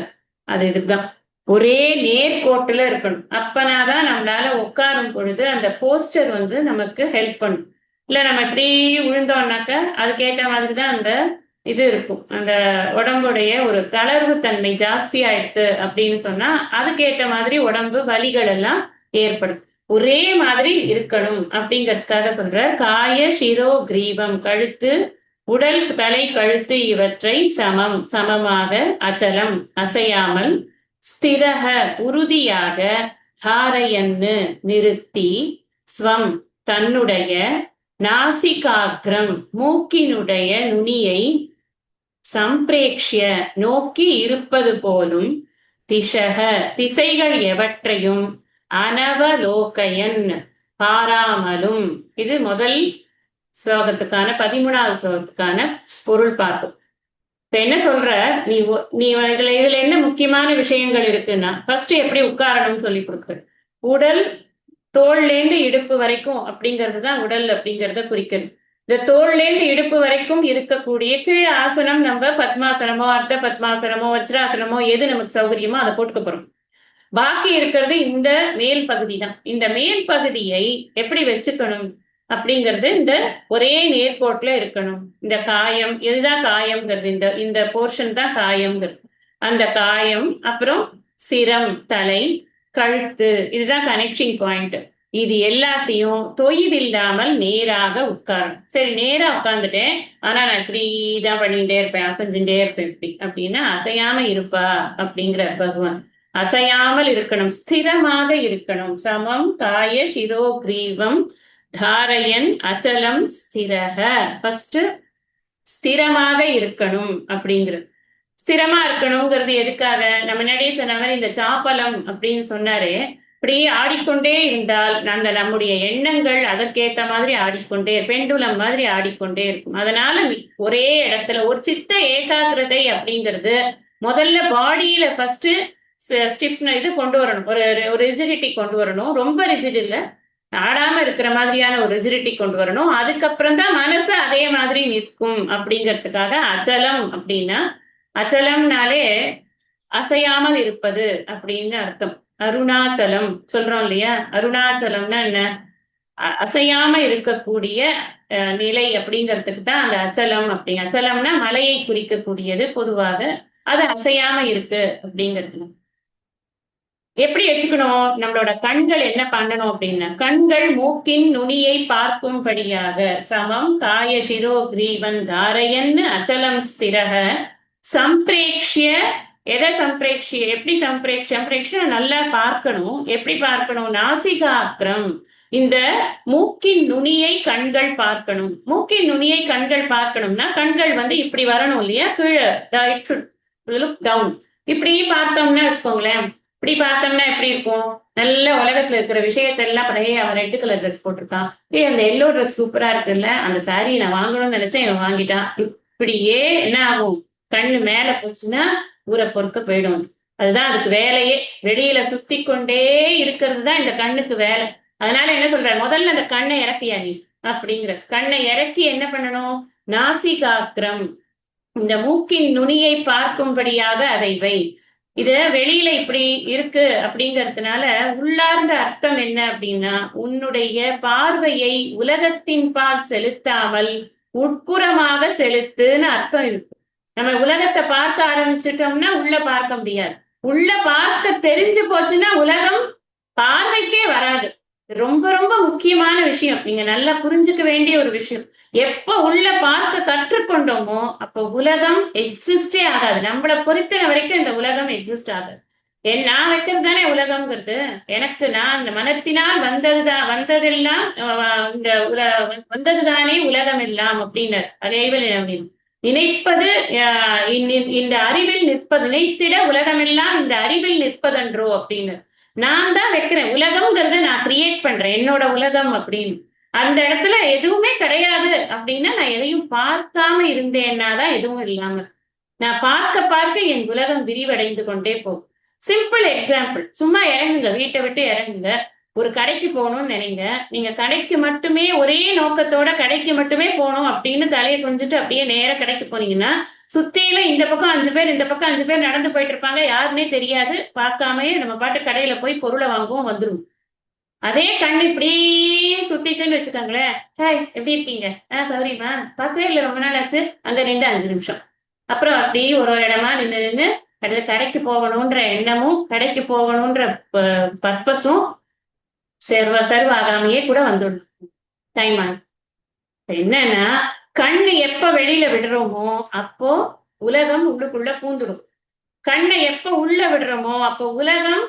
அது இதுதான் ஒரே நேர்கோட்டுல இருக்கணும். அப்பனாதான் நம்மளால உட்காரும் பொழுது அந்த போஸ்டர் வந்து நமக்கு ஹெல்ப் பண்ணும். இல்ல நம்ம இப்படி விழுந்தோம்னாக்க அதுக்கேற்ற மாதிரிதான் அந்த இது இருக்கும். அந்த உடம்புடைய ஒரு தளர்வு தன்மை ஜாஸ்தி ஆயிடுத்து அப்படின்னு சொன்னா அதுக்கேற்ற மாதிரி உடம்பு வலிகள் எல்லாம் ஏற்படும். ஒரே மாதிரி இருக்கணும் அப்படிங்கறதுக்காக சொல்ற. காய சிரோ கிரீவம், கழுத்து, உடல், தலை, கழுத்து இவற்றை சமம் சமமாக, அச்சலம் அசையாமல், ஸ்திரக உறுதியாக, தாரையன்னு நிறுத்தி, ஸ்வம் தன்னுடைய, நாசிகாக்ரம் மூக்கினுடைய நுனியை, சம்பிரேக்ஷ்ய நோக்கி இருப்பது போலும், திசக திசைகள் எவற்றையும், அனவலோகயன் பாராமலும். இது முதல் ஸ்லோகத்துக்கான 13வது ஸ்லோகத்துக்கான பொருள் பார்த்தோம். இப்ப என்ன சொல்ற, நீ இதுல என்ன முக்கியமான விஷயங்கள் இருக்குன்னா ஃபர்ஸ்ட் எப்படி உட்காரணும்னு சொல்லி கொடுக்குற. உடல் தோல்லேந்து இடுப்பு வரைக்கும் அப்படிங்கிறது தான் உடல் அப்படிங்கிறத குறிக்கிறது. இந்த தோல்லேந்து இடுப்பு வரைக்கும் இருக்கக்கூடிய கீழ் ஆசனம் நம்ம பத்மாசனமோ அர்த்த பத்மாசனமோ வஜ்ராசனமோ எது நமக்கு சௌகரியமோ அதை போட்டுக்க போறோம். பாக்கி இருக்கிறது இந்த மேல் பகுதி தான். இந்த மேல் பகுதியை எப்படி வச்சுக்கணும் அப்படிங்கிறது இந்த ஒரே நேர்கோட்டுல இருக்கணும். இந்த காயம், எதுதான் காயம்ங்கிறது, இந்த போர்ஷன் தான் காயம்ங்கிறது. அந்த காயம், அப்புறம் சிரம் தலை, கழுத்து, இதுதான் கனெக்டிங் பாயிண்ட். இது எல்லாத்தையும் தொய்வில்லாமல் நேராக உட்காரணும். சரி, நேரா உட்கார்ந்துட்டேன், ஆனா நான் இப்படிதான் பண்ணிட்டே இருப்பேன், அசைஞ்சுட்டே இருப்பேன் இப்படி அப்படின்னா அசையாம இருப்பா அப்படிங்கிற பகவான். அசையாமல் இருக்கணும், ஸ்திரமாக இருக்கணும். சமம் காய சிரோ கிரீவம் தாரையன் அச்சலம் ஸ்திரக. ஃபர்ஸ்ட் ஸ்திரமாக இருக்கணும் அப்படிங்கிறது. ஸ்திரமா இருக்கணுங்கிறது எதுக்காக? நம்ம முன்னாடியே சொன்ன மாதிரி இந்த சாப்பலம் அப்படின்னு சொன்னாரு. இப்படி ஆடிக்கொண்டே இருந்தால் அந்த நம்முடைய எண்ணங்கள் அதற்கேத்த மாதிரி ஆடிக்கொண்டே பெண்டுலம் மாதிரி ஆடிக்கொண்டே இருக்கும். அதனால ஒரே இடத்துல ஒரு சித்த ஏகாகிரதை அப்படிங்கிறது முதல்ல பாடியில ஃபர்ஸ்ட் இது கொண்டு வரணும். ஒரு ஒரு ரிஜிடிட்டி கொண்டு வரணும். ரொம்ப ரிஜிட் இல்ல, ஆடாம இருக்கிற மாதிரியான ஒரு ரிஜிடிட்டி கொண்டு வரணும். அதுக்கப்புறம் தான் மனசு அதே மாதிரி நிற்கும் அப்படிங்கிறதுக்காக அச்சலம் அப்படின்னா, அச்சலம்னாலே அசையாமல் இருப்பது அப்படின்னு அர்த்தம். அருணாச்சலம் சொல்றோம் இல்லையா? அருணாச்சலம்னா என்ன? அசையாம இருக்கக்கூடிய நிலை அப்படிங்கிறதுக்கு தான் அந்த அச்சலம் அப்படி. அச்சலம்னா மலையை குறிக்கக்கூடியது பொதுவாக. அது அசையாம இருக்கு அப்படிங்கிறது. எப்படி வச்சுக்கணும்? நம்மளோட கண்கள் என்ன பண்ணணும் அப்படின்னா, கண்கள் மூக்கின் நுனியை பார்க்கும்படியாக சமம் காய சிரோ கிரீவன் தாரையன்னு அச்சலம் ஸ்திரக சம்பிரேக்ஷிய. எதை சம்பிரேக்ஷிய? எப்படி சம்பிரேக்ஷிய நல்லா பார்க்கணும். எப்படி பார்க்கணும்? நாசிகாக்கிரம், இந்த மூக்கின் நுனியை கண்கள் பார்க்கணும். மூக்கின் நுனியை கண்கள் பார்க்கணும்னா கண்கள் வந்து இப்படி வரணும் இல்லையா? கீழே டவுன். இப்படி பார்த்தோம்னா வச்சுக்கோங்களேன், இப்படி பார்த்தோம்னா எப்படி இருக்கும்? நல்ல உலகத்துல இருக்கிற விஷயத்தெல்லாம் பழைய அவன் ரெட் கலர் ட்ரெஸ் போட்டிருக்கான், அந்த எல்லோ ட்ரெஸ் சூப்பரா இருக்குல்ல, அந்த சாரி நான் வாங்கணும்னு நினைச்சேன், இவன் வாங்கிட்டான். இப்படியே என்ன ஆகும்? கண்ணு மேல போச்சுன்னா ஊரை பொறுக்க போயிடும். அதுதான் அதுக்கு வேலையே. வெளியில சுத்தி கொண்டே இருக்கிறது தான் இந்த கண்ணுக்கு வேலை. அதனால என்ன சொல்ற, முதல்ல அந்த கண்ணை இறக்கியா நீ அப்படிங்கிற. கண்ணை இறக்கி என்ன பண்ணணும்? நாசிகாக்கிரம், இந்த மூக்கின் நுனியை பார்க்கும்படியாக அதை வை. இது வெளியில இப்படி இருக்கு அப்படிங்கறதுனால உள்ளார்ந்த அர்த்தம் என்ன அப்படின்னா, உன்னுடைய பார்வையை உலகத்தின் பால் செலுத்தாமல் உட்புறமாக செலுத்துன்னு அர்த்தம் இருக்கு. நம்ம உலகத்தை பார்க்க ஆரம்பிச்சிட்டோம்னா உள்ள பார்க்க முடியாது. உள்ள பார்க்க தெரிஞ்சு போச்சுன்னா உலகம் பார்வைக்கே வராது. ரொம்ப ரொம்ப முக்கியமான விஷயம், நீங்க நல்லா புரிஞ்சுக்க வேண்டிய ஒரு விஷயம். எப்ப உள்ள பார்க்க கற்றுக்கொண்டோமோ அப்போ உலகம் எக்ஸிஸ்டே ஆகாது. நம்மளை பொறுத்தன வரைக்கும் இந்த உலகம் எக்ஸிஸ்ட் ஆகாது. நான் வைக்கிறது தானே உலகம்ங்கிறது. எனக்கு நான் இந்த மனத்தினால் வந்ததெல்லாம் இந்த வந்ததுதானே உலகம் எல்லாம் அப்படின்னு அதேவில் நினைப்பது இந்த அறிவில் நிற்பது, நினைத்திட உலகமெல்லாம் இந்த அறிவில் நிற்பதன்றோ அப்படின்னு. நான் தான் வைக்கிறேன் உலகம்ங்கிறத, நான் கிரியேட் பண்றேன் என்னோட உலகம் அப்படின்னு. அந்த இடத்துல எதுவுமே கிடையாது அப்படின்னா நான் எதையும் பார்க்காம இருந்தேன்னா தான் எதுவும் இல்லாம. நான் பார்க்க பார்க்க என் உலகம் விரிவடைந்து கொண்டே போகும். சிம்பிள் எக்ஸாம்பிள், சும்மா இறங்குங்க, வீட்டை விட்டு இறங்குங்க, ஒரு கடைக்கு போகணும்னு நினைங்க. நீங்க கடைக்கு மட்டுமே ஒரே நோக்கத்தோட கடைக்கு மட்டுமே போகணும் அப்படின்னு தலையை கொஞ்சிட்டு அப்படியே நேர கடைக்கு போனீங்கன்னா சுத்தியில இந்த பக்கம் 5 பேர் இந்த பக்கம் 5 பேர் நடந்து போயிட்டு இருப்பாங்க, யாருன்னே தெரியாது. பார்க்காமயே நம்ம பாட்டு கடையில போய் பொருளை வாங்குவோம், வந்துடும். அதே கண் இப்படி சுத்திட்டுன்னு வச்சுக்கோங்களேன், ஹாய் எப்படி இருக்கீங்க, சௌரியமா, பார்க்கவே இல்லை ரொம்ப நாள் ஆச்சு, அங்க 2-5 நிமிஷம். அப்புறம் அப்படி ஒரு இடமா நின்று அடுத்து கடைக்கு போகணுன்ற எண்ணமும் கடைக்கு போகணுன்ற பர்பஸும் சர்வாகாமையே கூட வந்துடும். டைம் ஆகும். என்னன்னா கண்ணு எப்ப வெளியில விடுறோமோ அப்போ உலகம் உள்ளுக்குள்ள பூந்துடும். கண்ணை எப்ப உள்ள விடுறோமோ அப்போ உலகம்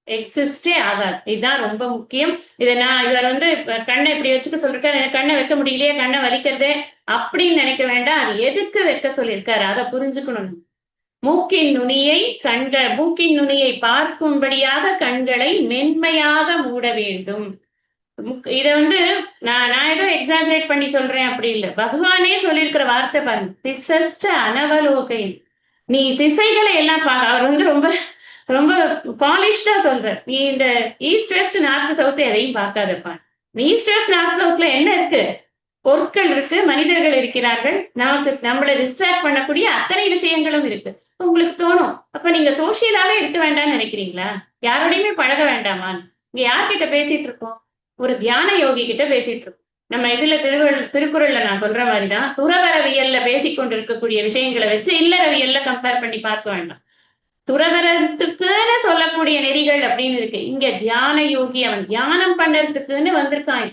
எக்ஸிஸ்டே ஆகாது. இதுதான் ரொம்ப முக்கியம். இவர் வந்து கண்ணை இப்படி வச்சுக்க சொல்லிருக்காரு, கண்ணை வைக்க முடியலையே, கண்ணை வலிக்கிறதே அப்படின்னு நினைக்க வேண்டாம். அது எதுக்கு வைக்க சொல்லியிருக்காரு அதை புரிஞ்சுக்கணும். மூக்கின் நுனியை பார்க்கும்படியாக கண்களை மென்மையாக மூட வேண்டும். இத வந்து நான் ஏதோ எக்ஸாஜரேட் பண்ணி சொல்றேன் அப்படி இல்லை. பகவானே சொல்லியிருக்கிற வார்த்தை பாருங்க, திசஸ்ட அனவலோகை. நீ திசைகளை எல்லாம் அவர் வந்து ரொம்ப ரொம்ப பாலிஷ்டா சொல்ற. நீ இந்த ஈஸ்ட் வெஸ்ட் நார்த் சவுத் எதையும் பார்க்காதப்பா. ஈஸ்ட் வெஸ்ட் நார்த் சவுத்ல என்ன இருக்கு? பொருட்கள் இருக்கு, மனிதர்கள் இருக்கிறார்கள், நம்மளை டிஸ்ட்ராக்ட் பண்ணக்கூடிய அத்தனை விஷயங்களும் இருக்கு. உங்களுக்கு தோணும், அப்ப நீங்க சோசியலாவே இருக்க வேண்டாம்னு நினைக்கிறீங்களா? யாரோடையுமே பழக வேண்டாமா? இங்க யார்கிட்ட பேசிட்டு இருக்கோம்? ஒரு தியான யோகி கிட்ட பேசிட்டு இருக்கோம். நம்ம இதுல திருக்குறள்ல நான் சொல்ற மாதிரிதான் துறவரவியல்ல பேசிக்கொண்டு இருக்கக்கூடிய விஷயங்களை வச்சு இல்லறவியல்ல கம்பேர் பண்ணி பார்க்க வேண்டாம். துறவரத்துக்குன்னு சொல்லக்கூடிய நெறிகள் அப்படின்னு இருக்கு. இங்க தியான யோகி அவன் தியானம் பண்றதுக்குன்னு வந்திருக்கான்.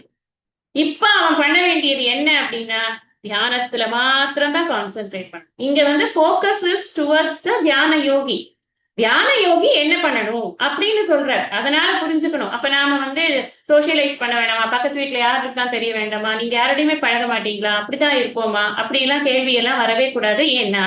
இப்ப அவன் பண்ண வேண்டியது என்ன அப்படின்னா தியானத்துல மாத்திரம்தான் கான்சென்ட்ரேட் பண்ண. இங்க வந்து ஃபோக்கஸ் இஸ் டுவர்ட்ஸ் த தியான யோகி. தியான யோகி என்ன பண்ணணும் அப்படின்னு சொல்றாரு. அதனால புரிஞ்சுக்கணும். அப்ப நாம வந்து சோசியலைஸ் பண்ண வேண்டாமா, பக்கத்து வீட்டுல யார் இருக்கான்னு தெரிய வேண்டாமா, நீங்க யாரோடையுமே பழக மாட்டீங்களா, அப்படிதான் இருப்போமா, அப்படி எல்லாம் கேள்வி எல்லாம் வரவே கூடாது. ஏன்னா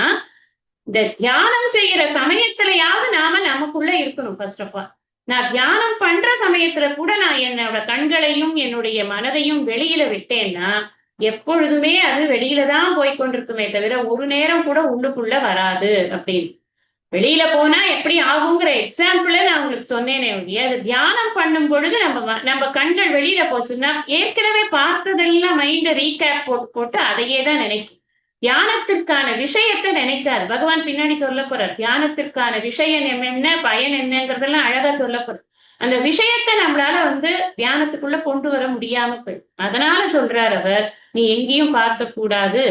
இந்த தியானம் செய்யற சமயத்திலயாவது நாம நமக்குள்ள இருக்கணும். ஃபர்ஸ்ட் ஆஃப் ஆல் நான் தியானம் பண்ற சமயத்துல கூட நான் என்னோட கண்களையும் என்னுடைய மனதையும் வெளியில விட்டேன்னா எப்பொழுதுமே அது வெளியில தான் போய் கொண்டிருக்குமே தவிர ஒரு நேரம் கூட உள்ளுக்குள்ள வராது அப்படின்னு. வெளியில போனா எப்படி ஆகுங்கிற எக்ஸாம்பிள நான் உங்களுக்கு சொன்னேனே ஒழிய அது தியானம் பண்ணும் பொழுது நம்ம கண்கள் வெளியில போச்சுன்னா ஏற்கனவே பார்த்ததெல்லாம் மைண்ட ரீகேப் போட்டு போட்டு அதையே தான் நினைக்கும். தியானத்திற்கான விஷயத்தை நினைக்காது. பகவான் பின்னாடி சொல்ல போறார், தியானத்திற்கான விஷயம் என்ன, பயன் என்னங்கிறதெல்லாம் அழகா சொல்ல போறார். அந்த விஷயத்தை நம்மளால தியானத்துக்குள்ள கொண்டு வர முடியாம போயிடும். அதனால சொல்றார் அவர், நீ எங்கேயும் பார்க்க கூடாது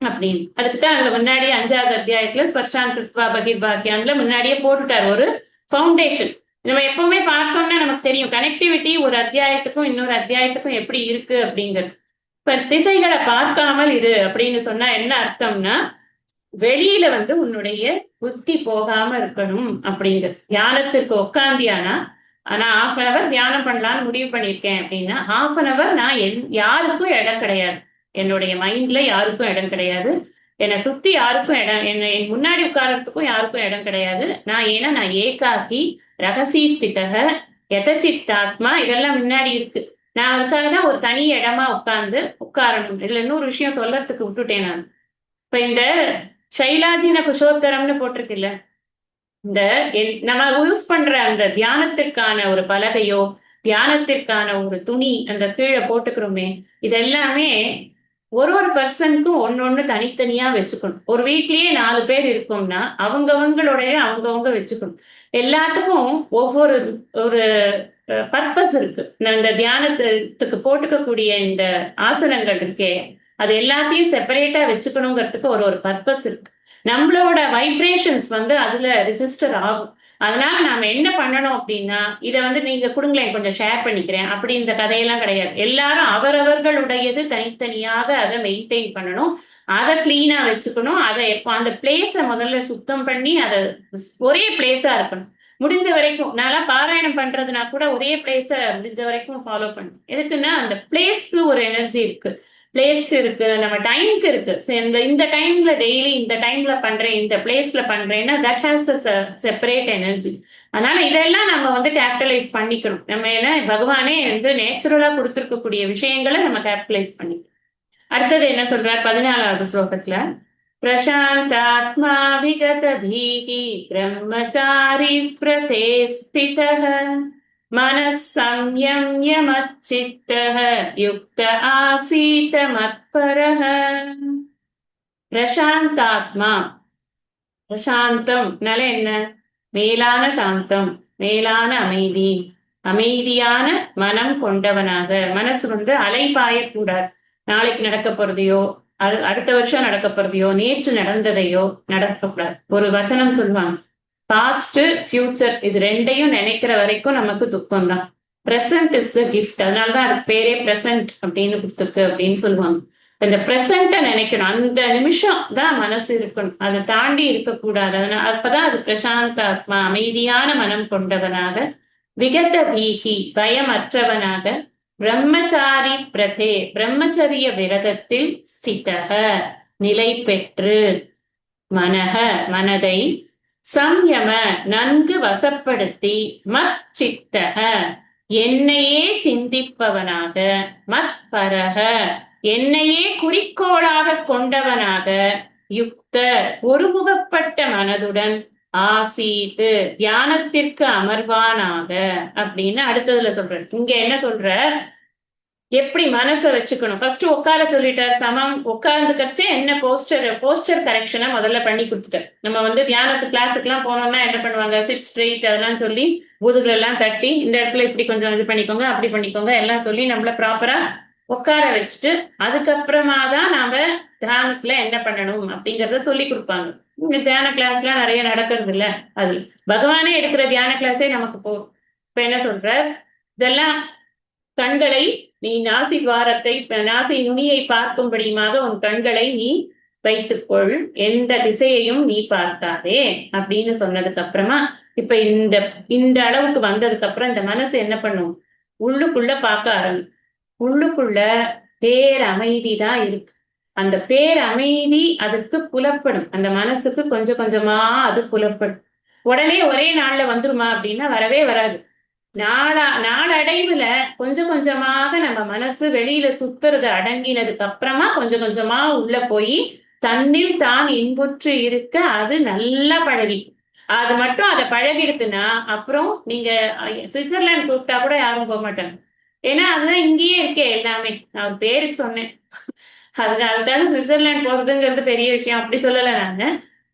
அப்படின்னு. அதுக்குதான் அங்க முன்னாடி 5வது அத்தியாயத்துல ஸ்பர்ஷான் கிருத்வா பகிர்பாக்கியான்ல முன்னாடியே போட்டுட்டார் ஒரு ஃபவுண்டேஷன். நம்ம எப்பவுமே பார்த்தோம்னா நமக்கு தெரியும் கனெக்டிவிட்டி ஒரு அத்தியாயத்துக்கும் இன்னொரு அத்தியாயத்துக்கும் எப்படி இருக்கு அப்படிங்கிறது. இப்ப திசைகளை பார்க்காமல் இரு அப்படின்னு சொன்னா என்ன அர்த்தம்னா வெளியில உன்னுடைய புத்தி போகாம இருக்கணும் அப்படிங்கிற. தியானத்திற்கு உட்காந்தியானா நான் 1/2 hour தியானம் பண்ணலான்னு முடிவு பண்ணியிருக்கேன் அப்படின்னா 1/2 hour நான் யாருக்கும் இடம் கிடையாது. என்னுடைய மைண்ட்ல யாருக்கும் இடம் கிடையாது. என்னை சுத்தி யாருக்கும் இடம், என்னை முன்னாடி உட்கார்றதுக்கும் யாருக்கும் இடம் கிடையாது. ஏன்னா நான் ஏகாக்கி ரகசி ஸ்திதக யதச்சித்தாத்மா இதெல்லாம் முன்னாடி இருக்கு. நான் அதுக்காக தான் ஒரு தனி இடமா உட்காரணும். இதுல இன்னொரு விஷயம் சொல்லறதுக்கு விட்டுட்டேன் நான். இப்ப இந்த சைலாஜின குஷோத்தரம்னு போட்டிருக்குல்ல, இந்த நம்ம யூஸ் பண்ற அந்த தியானத்திற்கான ஒரு பலகையோ தியானத்திற்கான ஒரு துணி அந்த கீழே போட்டுக்கிறோமே, இதெல்லாமே ஒரு பர்சனுக்கும் ஒன்னொன்னு தனித்தனியா வச்சுக்கணும். ஒரு வீட்லயே 4 பேர் இருக்கோம்னா அவங்கவங்க வச்சுக்கணும். எல்லாத்துக்கும் ஒவ்வொரு ஒரு பர்பஸ் இருக்கு. இந்த தியானத்துக்கு போட்டுக்கக்கூடிய இந்த ஆசனங்கள் இருக்கே அது எல்லாத்தையும் செப்பரேட்டா வச்சுக்கணுங்கிறதுக்கு ஒரு பர்பஸ் இருக்கு. நம்மளோட வைப்ரேஷன்ஸ் அதுல ரிஜிஸ்டர் ஆகும். அதனால நாம என்ன பண்ணணும் அப்படின்னா இதை நீங்க கொடுங்களேன் கொஞ்சம் ஷேர் பண்ணிக்கிறேன் அப்படி இந்த கதையெல்லாம் கிடையாது. எல்லாரும் அவரவர்களுடையது தனித்தனியாக அதை மெயின்டைன் பண்ணணும். அதை கிளீனா வச்சுக்கணும். அதை எப்போ அந்த பிளேஸ முதல்ல சுத்தம் பண்ணி அதை ஒரே பிளேஸா இருக்கணும். முடிஞ்ச வரைக்கும் நான் பாராயணம் பண்றதுனா கூட ஒரே பிளேஸ முடிஞ்ச வரைக்கும் ஃபாலோ பண்ணும். எதுக்குன்னா அந்த பிளேஸ்க்கு ஒரு எனர்ஜி இருக்கு, பிளேஸ்க்கு இருக்கு, நம்ம டைம்க்கு இருக்கு. இந்த டைம்ல டெய்லி இந்த டைம்ல பண்றேன், இந்த பிளேஸ்ல பண்றேன்னா that has a separate energy. அதனால இதெல்லாம் நம்ம கேபிட்டலைஸ் பண்ணிக்கணும். நம்ம என்ன பகவானே நேச்சுரலா கொடுத்துருக்கக்கூடிய விஷயங்களை நம்ம கேபிட்டலைஸ் பண்ணிக்கணும். அடுத்தது என்ன சொல்றார் 14வது ஸ்லோகத்துல, பிரசாந்தாத்மா விகதபீஹி பிரம்மச்சாரி பிரதே ஸ்திதஹ मनः संयम्य मच्चित्तः युक्त आसीत मत्परः. பிரசாந்தாத்மா, பிரசாந்தம் என்ன, மேலான சாந்தம், மேலான அமைதி, அமைதியான மனம் கொண்டவனாக. மனசு அலைபாயக்கூடாது. நாளைக்கு நடக்க போறதையோ அடுத்த வருஷம் நடக்க போறதையோ நேற்று நடந்ததையோ நடக்கக்கூடாது. ஒரு வச்சனம் சொல்லுவாங்க, பாஸ்ட் ஃபியூச்சர் இது ரெண்டையும் நினைக்கிற வரைக்கும் நமக்கு துக்கம் தான். Present is the gift. அதனாலதான் அதுக்கு பேரே பிரசன்ட் அப்படின்னு கொடுத்துருக்கு அப்படின்னு சொல்லுவாங்க. இந்த பிரசன்ட நினைக்கணும். அந்த நிமிஷம் தான் மனசு இருக்கணும், அதை தாண்டி இருக்கக்கூடாது. அதனால அப்பதான் அது பிரசாந்த ஆத்மா, அமைதியான மனம் கொண்டவனாக, விகத பீகி பயமற்றவனாக, பிரம்மச்சாரி பிரதே பிரம்மச்சரிய விரதத்தில் ஸ்திதக நிலை பெற்று, மனக மனதை, சம்யம நன்கு வசப்படுத்தி, மச்சித்தக என்னையே சிந்திப்பவனாக, மத்பரக என்னையே குறிக்கோளாக கொண்டவனாக, யுக்த ஒருமுகப்பட்ட மனதுடன், ஆசீத்து தியானத்திற்கு அமர்வானாக அப்படின்னு அடுத்ததுல சொல்ற. இங்க என்ன சொல்ற, எப்படி மனசை வச்சுக்கணும். ஃபர்ஸ்ட் உட்கார சொல்லிட்டார். சமம் உட்கார்ந்துக்கச்சே என்ன போஸ்டர் கரெக்ஷனை முதல்ல பண்ணி கொடுத்துட்டார். நம்ம தியானத்து கிளாஸுக்கு எல்லாம் போனோம்னா என்ன பண்ணுவாங்க, சிட் ஸ்ட்ரெயிட் அதெல்லாம் சொல்லி முதுகுல எல்லாம் தட்டி இந்த இடத்துல இப்படி கொஞ்சம் இது பண்ணிக்கோங்க அப்படி பண்ணிக்கோங்க எல்லாம் சொல்லி நம்மள ப்ராப்பரா உட்கார வச்சுட்டு அதுக்கப்புறமா தான் நாம தியானத்துல என்ன பண்ணணும் அப்படிங்கறத சொல்லி கொடுப்பாங்க. இந்த தியான கிளாஸ் எல்லாம் நிறைய நடக்கிறது இல்ல. அது பகவானே எடுக்கிற தியான கிளாஸே நமக்கு போகும். இப்ப என்ன சொல்ற, இதெல்லாம் கண்களை நீ நாசி துவாரத்தை நாசி நுனியை பார்க்கும்படியுமாக உன் கண்களை நீ வைத்துக்கொள், எந்த திசையையும் நீ பார்க்காதே அப்படின்னு சொன்னதுக்கு அப்புறமா இப்ப இந்த அளவுக்கு வந்ததுக்கு அப்புறம் இந்த மனசு என்ன பண்ணும், உள்ளுக்குள்ள பார்க்க ஆரம்பிக்கும். உள்ளுக்குள்ள பேர் அமைதி தான் இருக்கு. அந்த பேர் அமைதி அதுக்கு புலப்படும், அந்த மனசுக்கு கொஞ்சம் கொஞ்சமா அது புலப்படும். உடனே ஒரே நாள்ல வந்துருமா அப்படின்னா வரவே வராது. நாளடைவுல கொஞ்சம் கொஞ்சமாக நம்ம மனசு வெளியில சுத்துறது அடங்கினதுக்கு அப்புறமா கொஞ்சம் கொஞ்சமா உள்ள போய் தன்னில் தான் இன்புற்று இருக்க அது நல்லா பழகி, அது மட்டும் அதை பழகிடுத்துன்னா அப்புறம் நீங்க சுவிட்சர்லாந்து கூப்பிட்டா கூட யாரும் போக மாட்டாங்க. ஏன்னா அதுதான் இங்கேயே இருக்கே எல்லாமே. நான் ஒரு பேருக்கு சொன்னேன், அதுக்காக சுவிட்சர்லாந்து போறதுங்கிறது பெரிய விஷயம் அப்படி சொல்லல நானு.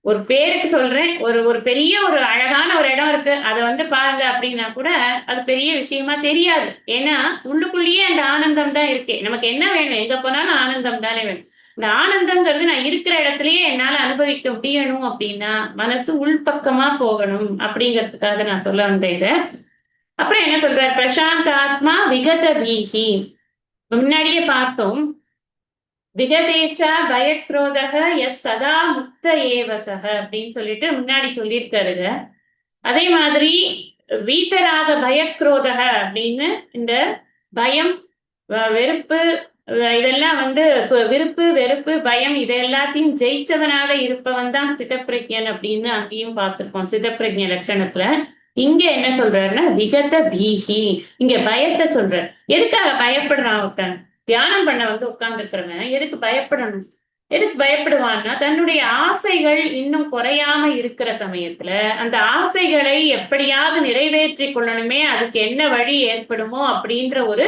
ஒரு பேருக்கு சொல்றேன். ஒரு ஒரு பெரிய ஒரு அழகான ஒரு இடம் இருக்கு, அதை வந்து பாருங்க அப்படின்னா கூட அது பெரிய விஷயமா தெரியாது. ஏன்னா உள்ளுக்குள்ளேயே அந்த ஆனந்தம் தான் இருக்கே. நமக்கு என்ன வேணும்? எங்க போனாலும் ஆனந்தம் தானே வேணும். இந்த ஆனந்தம்ங்கிறது நான் இருக்கிற இடத்துலயே என்னால அனுபவிக்க முடியணும் அப்படின்னா மனசு உள்பக்கமா போகணும் அப்படிங்கிறதுக்காக நான் சொல்ல வந்தேன் இதை. அப்புறம் என்ன சொல்றார்? பிரசாந்த் ஆத்மா விகத வீஹி. முன்னாடியே பார்த்தோம், விகதேச்சா பயக்ரோதக எஸ் சதா முக்த ஏவசக அப்படின்னு சொல்லிட்டு முன்னாடி சொல்லியிருக்காருங்க. அதே மாதிரி வீத்தராக பயக்ரோதக அப்படின்னு இந்த பயம், வெறுப்பு, இதெல்லாம் வந்து விருப்பு வெறுப்பு பயம் இது எல்லாத்தையும் ஜெயிச்சவனாக இருப்பவன் தான் சிதப்பிரஜன் அப்படின்னு அங்கேயும் பார்த்திருக்கோம் சிதப்பிரஜ லட்சணத்துல. இங்க என்ன சொல்றாருன்னா விகத பீஹி, இங்க பயத்தை சொல்றார். எதுக்காக பயப்படுறான் ஒருத்தன்? தியானம் பண்ண வந்து உட்கார்ந்து இருக்கிறவன் எதுக்கு பயப்படணும்? எதுக்கு பயப்படுவான்னா தன்னுடைய ஆசைகள் இன்னும் குறையாம இருக்கிற சமயத்துல அந்த ஆசைகளை எப்படியாவது நிறைவேற்றி கொள்ளணுமே, அதுக்கு என்ன வழி ஏற்படுமோ அப்படின்ற ஒரு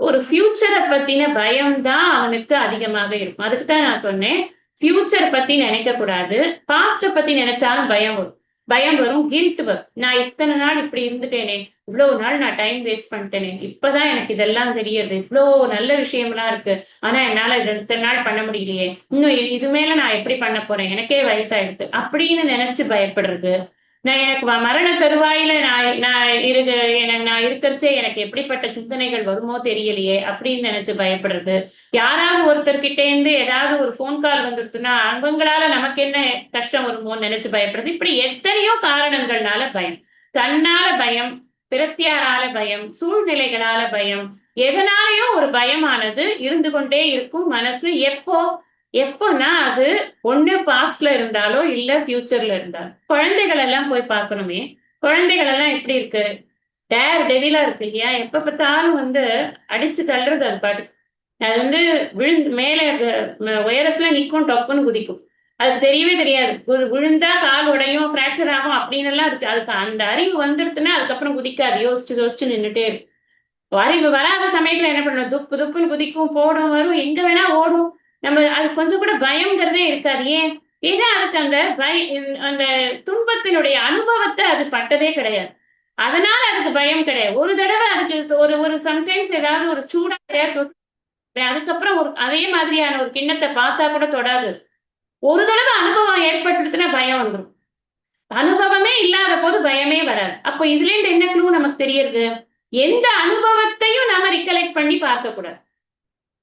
ஒரு ஃபியூச்சரை பத்தின பயம் தான் அவனுக்கு அதிகமாக இருக்கும். அதுக்கு தான் நான் சொன்னேன், ஃபியூச்சர் பத்தி நினைக்க கூடாது, பாஸ்ட பத்தி நினைச்சாலும் பயம் வரும். பயம் வரும், கில்ட் வரும். நான் இத்தனை நாள் இப்படி இருந்துட்டேனே, இவ்வளவு நாள் நான் டைம் வேஸ்ட் பண்ணிட்டேனே, இப்பதான் எனக்கு இதெல்லாம் தெரியுது, இவ்வளவு நல்ல விஷயம்லாம் இருக்கு, ஆனா என்னால இது இத்தனை நாள் பண்ண முடியலையே, இன்னும் இது மேல நான் எப்படி பண்ண போறேன், எனக்கே வயசாயிடுது அப்படின்னு நினைச்சு பயப்படுறது. நான் எனக்கு மரண தருவாயில நான் இருக்கிறச்சே எனக்கு எப்படிப்பட்ட சிந்தனைகள் வருமோ தெரியலையே அப்படின்னு நினைச்சு பயப்படுறது. யாராவது ஒருத்தர்கிட்ட இருந்து ஏதாவது ஒரு போன் கால் வந்துடுத்துன்னா அவங்களால நமக்கு என்ன கஷ்டம் வருமோன்னு நினைச்சு பயப்படுறது. இப்படி எத்தனையோ காரணங்கள்னால பயம். தன்னால பயம், பிரத்தியாரால பயம், சூழ்நிலைகளால பயம், எதனாலயோ ஒரு பயமானது இருந்து கொண்டே இருக்கும். மனசு எப்போன்னா அது ஒண்ணு பாஸ்ட்ல இருந்தாலோ இல்ல ஃபியூச்சர்ல இருந்தாலும். குழந்தைகள் எல்லாம் போய் பார்க்கணுமே, குழந்தைகள் எல்லாம் எப்படி இருக்கு? டெவிலா இருக்கு இல்லையா? எப்ப பார்த்தாலும் வந்து அடிச்சு தள்ளுறது அது பாட்டு. அது வந்து மேல உயரத்துல நிற்கும், டப்புன்னு குதிக்கும். அது தெரியவே தெரியாது. விழுந்தா கால் உடையும், பிராக்சர் ஆகும் அப்படின்னு எல்லாம் அதுக்கு அதுக்கு அந்த அறிவு வந்துடுதுன்னா அதுக்கப்புறம் குதிக்காது, யோசிச்சு யோசிச்சு நின்றுட்டே இருக்கும். அறிவு வராத சமயத்துல என்ன பண்ணும்? துப்பு துப்புன்னு குதிக்கும், போடும், வரும், எங்க வேணா ஓடும். நம்ம அது கொஞ்சம் கூட பயம்ங்கிறதே இருக்காது. ஏன்னா அதுக்கு அந்த துன்பத்தினுடைய அனுபவத்தை அது பட்டதே கிடையாது. அதனால அதுக்கு பயம் கிடையாது. ஒரு தடவை அதுக்கு ஒரு ஒரு சம்டைம்ஸ் ஏதாவது ஒரு சூடா அதுக்கப்புறம் அதே மாதிரியான ஒரு கிண்ணத்தை பார்த்தா கூட தொடாது. ஒரு தடவை அனுபவம் ஏற்பட்டுடுத்துனா பயம் வந்துடும். அனுபவமே இல்லாத போது பயமே வராது. அப்போ இதுல இருந்து என்ன க்ளூ நமக்கு தெரியறது? எந்த அனுபவத்தையும் நாம ரிகலெக்ட் பண்ணி பார்க்க கூடாது.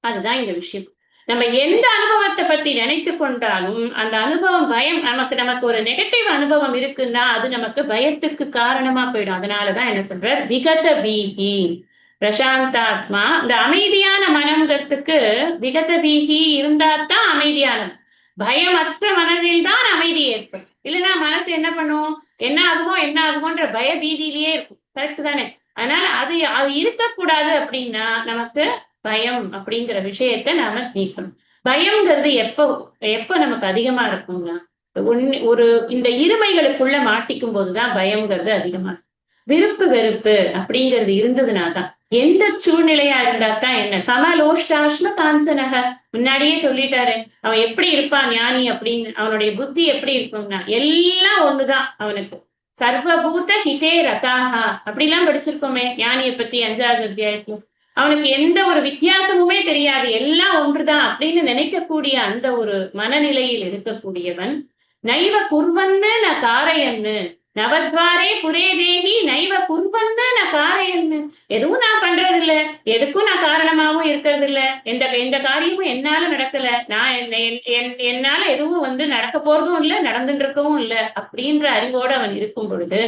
அதுதான் இந்த விஷயம். நம்ம எந்த அனுபவத்தை பத்தி நினைத்து கொண்டாலும் அந்த அனுபவம் பயம், நமக்கு ஒரு நெகட்டிவ் அனுபவம் இருக்குன்னா அது நமக்கு பயத்துக்கு காரணமா போயிடும். அதனாலதான் என்ன சொல்ற, விகத வீஹி பிரசாந்தாத்மா. இந்த அமைதியான மனம்ங்கிறதுக்கு விகத வீஹி இருந்தாதான் அமைதியானது. பயமற்ற மனதில் தான் அமைதி ஏற்படும். இல்லைன்னா மனசு என்ன பண்ணும்? என்ன ஆகுமோன்ற பய பீதியிலேயே இருக்கும். கரெக்ட் தானே? அதனால அது இருக்கக்கூடாது. அப்படின்னா நமக்கு பயம் அப்படிங்கிற விஷயத்த நாம நீக்கணும். பயம்ங்கிறது எப்ப நமக்கு அதிகமா இருக்கும்னா ஒரு இந்த இருமைகளுக்குள்ள மாட்டிக்கும் போதுதான் பயம்ங்கிறது அதிகமா இருக்கும். விருப்பு வெறுப்பு அப்படிங்கிறது இருந்ததுனாதான், எந்த சூழ்நிலையா இருந்தா தான் என்ன, சமலோஷ்டாஷ்ம காஞ்சனக முன்னாடியே சொல்லிட்டாரு. அவன் எப்படி இருப்பான் ஞானி அப்படின்னு, அவனுடைய புத்தி எப்படி இருக்கும்னா எல்லாம் ஒண்ணுதான் அவனுக்கு. சர்வபூத ஹிதே ரதாஹா அப்படிலாம் படிச்சிருக்கோமே ஞானியை பத்தி 5வது அத்தியாயத்துல. அவனுக்கு எந்த ஒரு வித்தியாசமுமே தெரியாது, எல்லாம் ஒன்றுதான் அப்படின்னு நினைக்கக்கூடிய அந்த ஒரு மனநிலையில் இருக்கக்கூடியவன். நைவ குர்வன்னு ந காரையன்னு நவத்வாரே புரே தேகி நைவ குர்வன்னு ந காரையன்னு. எதுவும் நான் பண்றது இல்ல, எதுக்கும் நான் காரணமாவும் இருக்கிறது இல்ல, எந்த காரியமும் என்னால நடக்கல, நான் என்னால எதுவும் வந்து நடக்க போறதும் இல்ல, நடந்துட்டு இருக்கவும் இல்ல அப்படின்ற அறிவோடு அவன் இருக்கும் பொழுது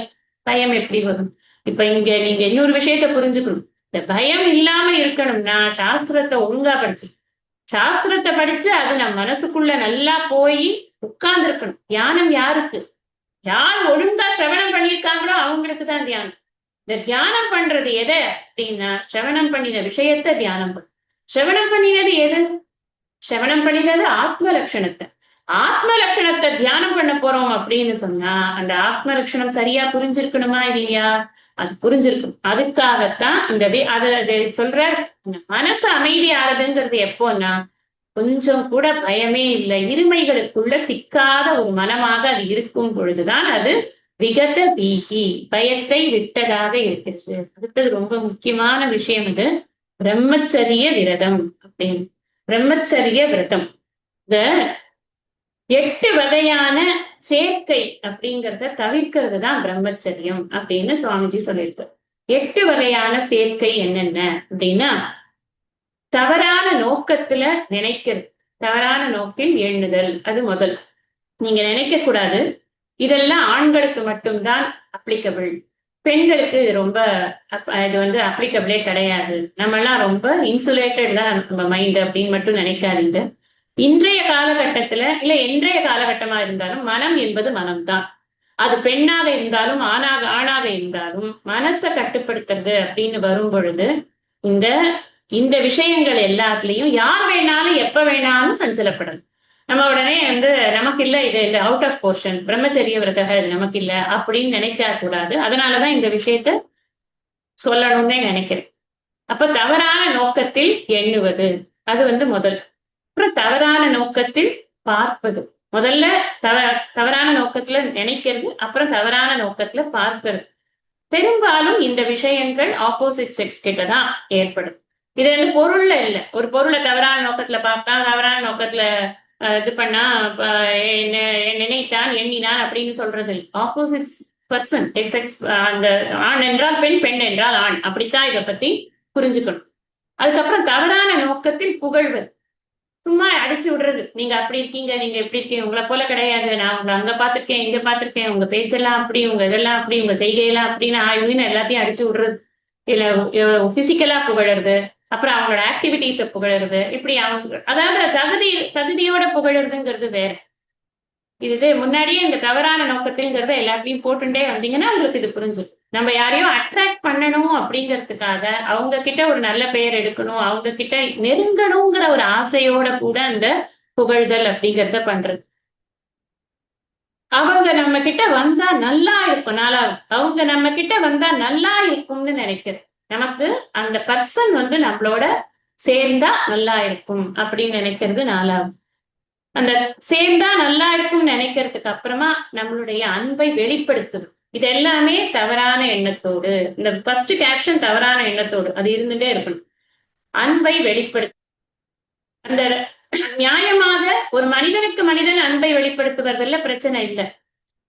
பயம் எப்படி வரும்? இப்ப இங்க நீங்க இன்னொரு விஷயத்த புரிஞ்சுக்கணும். இந்த பயம் இல்லாம இருக்கணும்னா சாஸ்திரத்தை ஒழுங்கா படிச்சு, சாஸ்திரத்தை படிச்சு அது நம்ம மனசுக்குள்ள நல்லா போய் உட்கார்ந்து இருக்கணும். தியானம் யாருக்கு? யார் ஒழுங்கா சிரவணம் பண்ணியிருக்காங்களோ அவங்களுக்கு தான் தியானம். இந்த தியானம் பண்றது எதை அப்படின்னா, சிரவணம் பண்ணின விஷயத்த தியானம் பண்ணு. சிரவணம் பண்ணினது எது? சிரவணம் பண்ணினது ஆத்ம லட்சணத்தை. ஆத்ம லட்சணத்தை தியானம் பண்ண போறோம் அப்படின்னு சொன்னா அந்த ஆத்ம லட்சணம் சரியா புரிஞ்சிருக்கணுமா இல்லையா? அது புரிஞ்சிருக்கணும். அதுக்காகத்தான் இந்த அதை சொல்ற, மனசு அமைதி ஆறுதுங்கிறது எப்போன்னா, கொஞ்சம் கூட பயமே இல்லை, இருமைகளுக்குள்ள சிக்காத ஒரு மனமாக அது இருக்கும் பொழுதுதான் அது விகத பீகி, பயத்தை விட்டதாக இருக்கிறது. அடுத்தது ரொம்ப முக்கியமான விஷயம் இது, பிரம்மச்சரிய விரதம் அப்படின்னு. பிரம்மச்சரிய விரதம் இந்த 8 வகையான சேர்க்கை அப்படிங்கறத தவிர்க்கிறது தான் பிரம்மச்சரியம் அப்படின்னு சுவாமிஜி சொல்லியிருக்கார். 8 வகையான சேர்க்கை என்னென்ன அப்படின்னா, தவறான நோக்கத்துல நினைக்கிறது, தவறான நோக்கில் எண்ணுதல், அது முதல். நீங்க நினைக்க கூடாது, இதெல்லாம் ஆண்களுக்கு மட்டும்தான் அப்ளிகபிள், பெண்களுக்கு இது ரொம்ப இது வந்து அப்ளிகபிளே கிடையாது, நம்ம எல்லாம் ரொம்ப இன்சுலேட்டட் தான் நம்ம மைண்ட் அப்படின்னு மட்டும் நினைக்காதீங்க. இன்றைய காலகட்டத்துல இல்ல இன்றைய காலகட்டமா இருந்தாலும் மனம் என்பது மனம்தான். அது பெண்ணாக இருந்தாலும் ஆணாக இருந்தாலும் மனசை கட்டுப்படுத்துறது அப்படின்னு வரும் பொழுது இந்த இந்த விஷயங்கள் எல்லாத்துலயும் யார் வேணாலும் எப்ப வேணாலும் சஞ்சலப்படணும். நம்ம உடனே வந்து நமக்கு இல்ல, இது இந்த அவுட் ஆஃப் போர்ஷன், பிரம்மச்சரிய விரதக இது நமக்கு இல்ல அப்படின்னு நினைக்க கூடாது. அதனாலதான் இந்த விஷயத்த சொல்லணும்னே நினைக்கிறேன். அப்ப தவறான நோக்கத்தில் எண்ணுவது அது வந்து முதல். அப்புறம் தவறான நோக்கத்தில் பார்ப்பது. முதல்ல தவறான நோக்கத்துல நினைக்கிறது, அப்புறம் தவறான நோக்கத்துல பார்க்கிறது. பெரும்பாலும் இந்த விஷயங்கள் ஆப்போசிட் செக்ஸ் கிட்டதான் ஏற்படும். இது வந்து பொருள்ல இல்ல. ஒரு பொருளை தவறான நோக்கத்துல பார்த்தா, தவறான நோக்கத்துல இது பண்ணா, நினைத்தான் எண்ணினான் அப்படின்னு சொல்றது ஆப்போசிட் பர்சன், செக்ஸ், அந்த ஆண் என்றால் பெண், பெண் என்றால் ஆண், அப்படித்தான் இதை பத்தி புரிஞ்சுக்கணும். அதுக்கப்புறம் தவறான நோக்கத்தில் புகழ்வது, சும்மா அடிச்சு விடுறது, நீங்க அப்படி இருக்கீங்க, நீங்க எப்படி இருக்கீங்க, உங்களை போல கிடையாது, நான் உங்களை அங்க பாத்திருக்கேன், இங்க பாத்திருக்கேன், உங்க பேச்செல்லாம் அப்படி, உங்க இதெல்லாம் அப்படி, உங்க செய்கையெல்லாம் அப்படின்னு ஆய்வுன்னு எல்லாத்தையும் அடிச்சு விடுறது. இல்ல பிசிக்கலா புகழறது, அப்புறம் அவங்களோட ஆக்டிவிட்டிஸ புகழறது, இப்படி அவங்க அதாவது தகுதியோட புகழறதுங்கிறது வேற. இது முன்னாடியே இந்த தவறான நோக்கத்தில்ங்கிறத எல்லாத்தையும் போட்டுட்டே வந்தீங்கன்னா உங்களுக்கு இது புரிஞ்சு. நம்ம யாரையும் அட்ராக்ட் பண்ணணும் அப்படிங்கிறதுக்காக அவங்க கிட்ட ஒரு நல்ல பெயர் எடுக்கணும், அவங்க கிட்ட நெருங்கணுங்கிற ஒரு ஆசையோட கூட அந்த புகழ்தல் அப்படிங்கிறத பண்றது. அவங்க நம்ம கிட்ட வந்தா நல்லா இருக்கும், நாலாவது அவங்க நம்ம கிட்ட வந்தா நல்லா இருக்கும்னு நினைக்கிறது. நமக்கு அந்த பர்சன் வந்து நம்மளோட சேர்ந்தா நல்லா இருக்கும் அப்படின்னு நினைக்கிறது நாலாவது. அந்த சேர்ந்தா நல்லா இருக்கும்னு நினைக்கிறதுக்கு அப்புறமா நம்மளுடைய அன்பை வெளிப்படுத்துது. இது எல்லாமே தவறான எண்ணத்தோடு, இந்த ஃபர்ஸ்ட் கேப்ஷன் தவறான எண்ணத்தோடு அது இருந்துட்டே இருக்கணும். அன்பை வெளிப்படுத்த, அந்த நியாயமாக ஒரு மனிதனுக்கு மனிதன் அன்பை வெளிப்படுத்துவதில்ல, பிரச்சனை இல்லை.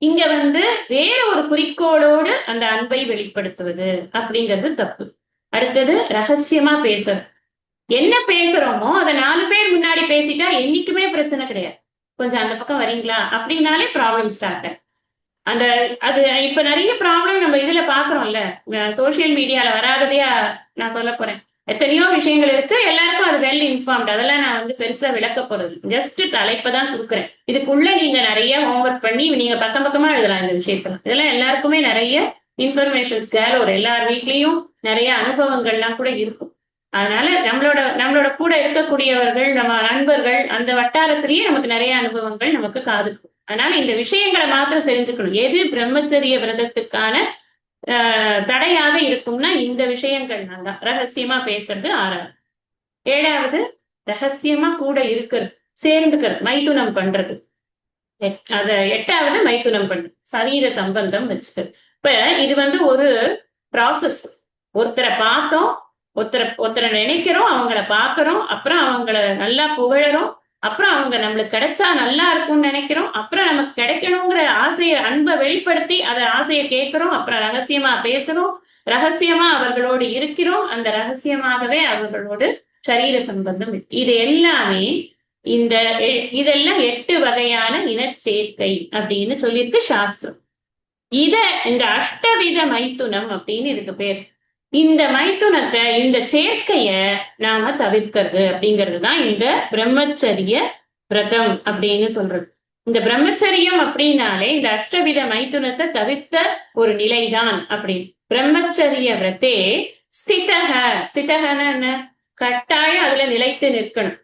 இங்க வந்து வேற ஒரு குறிக்கோளோடு அந்த அன்பை வெளிப்படுத்துவது அப்படிங்கிறது தப்பு. அடுத்தது ரகசியமா பேசுறது. என்ன பேசுறோமோ அதை 4 பேர் முன்னாடி பேசிட்டா என்னைக்குமே பிரச்சனை கிடையாது. கொஞ்சம் அந்த பக்கம் வரீங்களா அப்படின்னாலே ப்ராப்ளம் ஸ்டார்ட். அந்த அது இப்ப நிறைய ப்ராப்ளம் நம்ம இதுல பாக்குறோம்ல, சோசியல் மீடியால வராததையா நான் சொல்ல போறேன். எத்தனையோ விஷயங்கள் இருக்கு, எல்லாருக்கும் அது வெல் இன்ஃபார்ம்டு. அதெல்லாம் நான் வந்து பெருசா விளக்க போறது, ஜஸ்ட் தலைப்பை தான் கொடுக்குறேன். இதுக்குள்ள நீங்க நிறைய ஹோம்ஒர்க் பண்ணி நீங்க பக்கம் பக்கமா எழுதலாம் இந்த விஷயத்துல. இதெல்லாம் எல்லாருக்குமே நிறைய இன்ஃபர்மேஷன்ஸ் கேலோர், எல்லார் வீட்லயும் நிறைய அனுபவங்கள்லாம் கூட இருக்கும். அதனால நம்மளோட கூட இருக்கக்கூடியவர்கள், நம்ம நண்பர்கள், அந்த வட்டாரத்திலேயே நமக்கு நிறைய அனுபவங்கள் நமக்கு காதுக்கும். அதனால இந்த விஷயங்களை மாத்திரம் தெரிஞ்சுக்கணும். எது பிரம்மச்சரிய விரதத்துக்கான தடையாக இருக்கும்னா இந்த விஷயங்கள்னால தான். ரகசியமா பேசுறது 6வது. 7வது ரகசியமா கூட இருக்கிறது, சேர்ந்துக்கிறது, மைதுனம் பண்றது. 8வது மைதுனம் பண்றது, சரீர சம்பந்தம் வச்சுக்கிறது. இப்ப இது வந்து ஒரு ப்ராசஸ். ஒருத்தரை பார்த்தோம், ஒருத்தரை நினைக்கிறோம், அவங்கள பாக்குறோம், அப்புறம் அவங்கள நல்லா புகழறோம், அப்புறம் அவங்க நம்மளுக்கு கிடைச்சா நல்லா இருக்கும்னு நினைக்கிறோம், அப்புறம் நமக்கு கிடைக்கணுங்கிற ஆசையை, அன்பை வெளிப்படுத்தி அதை ஆசையை கேட்கிறோம், அப்புறம் ரகசியமா பேசுறோம், ரகசியமா அவர்களோடு இருக்கிறோம், அந்த ரகசியமாகவே அவர்களோடு சரீர சம்பந்தம். இது எல்லாமே இதெல்லாம் 8 வகையான இனச்சேர்க்கை அப்படின்னு சொல்லியிருக்கு சாஸ்திரம். இந்த அஷ்டவித மைத்துனம் அப்படின்னு இதுக்கு பேர். இந்த மைத்துனத்தை, இந்த சேர்க்கைய நாம தவிர்க்கிறது அப்படிங்கிறது தான் இந்த பிரம்மச்சரிய விரதம் அப்படின்னு சொல்றது. இந்த பிரம்மச்சரியம் அப்படின்னாலே இந்த அஷ்டவித மைத்துனத்தை தவிர்த்த ஒரு நிலைதான் அப்படின்னு. பிரம்மச்சரிய விரதே ஸ்திதக, ஸ்திதகன என்ன, கட்டாயம் அதுல நிலைத்து நிற்கணும்.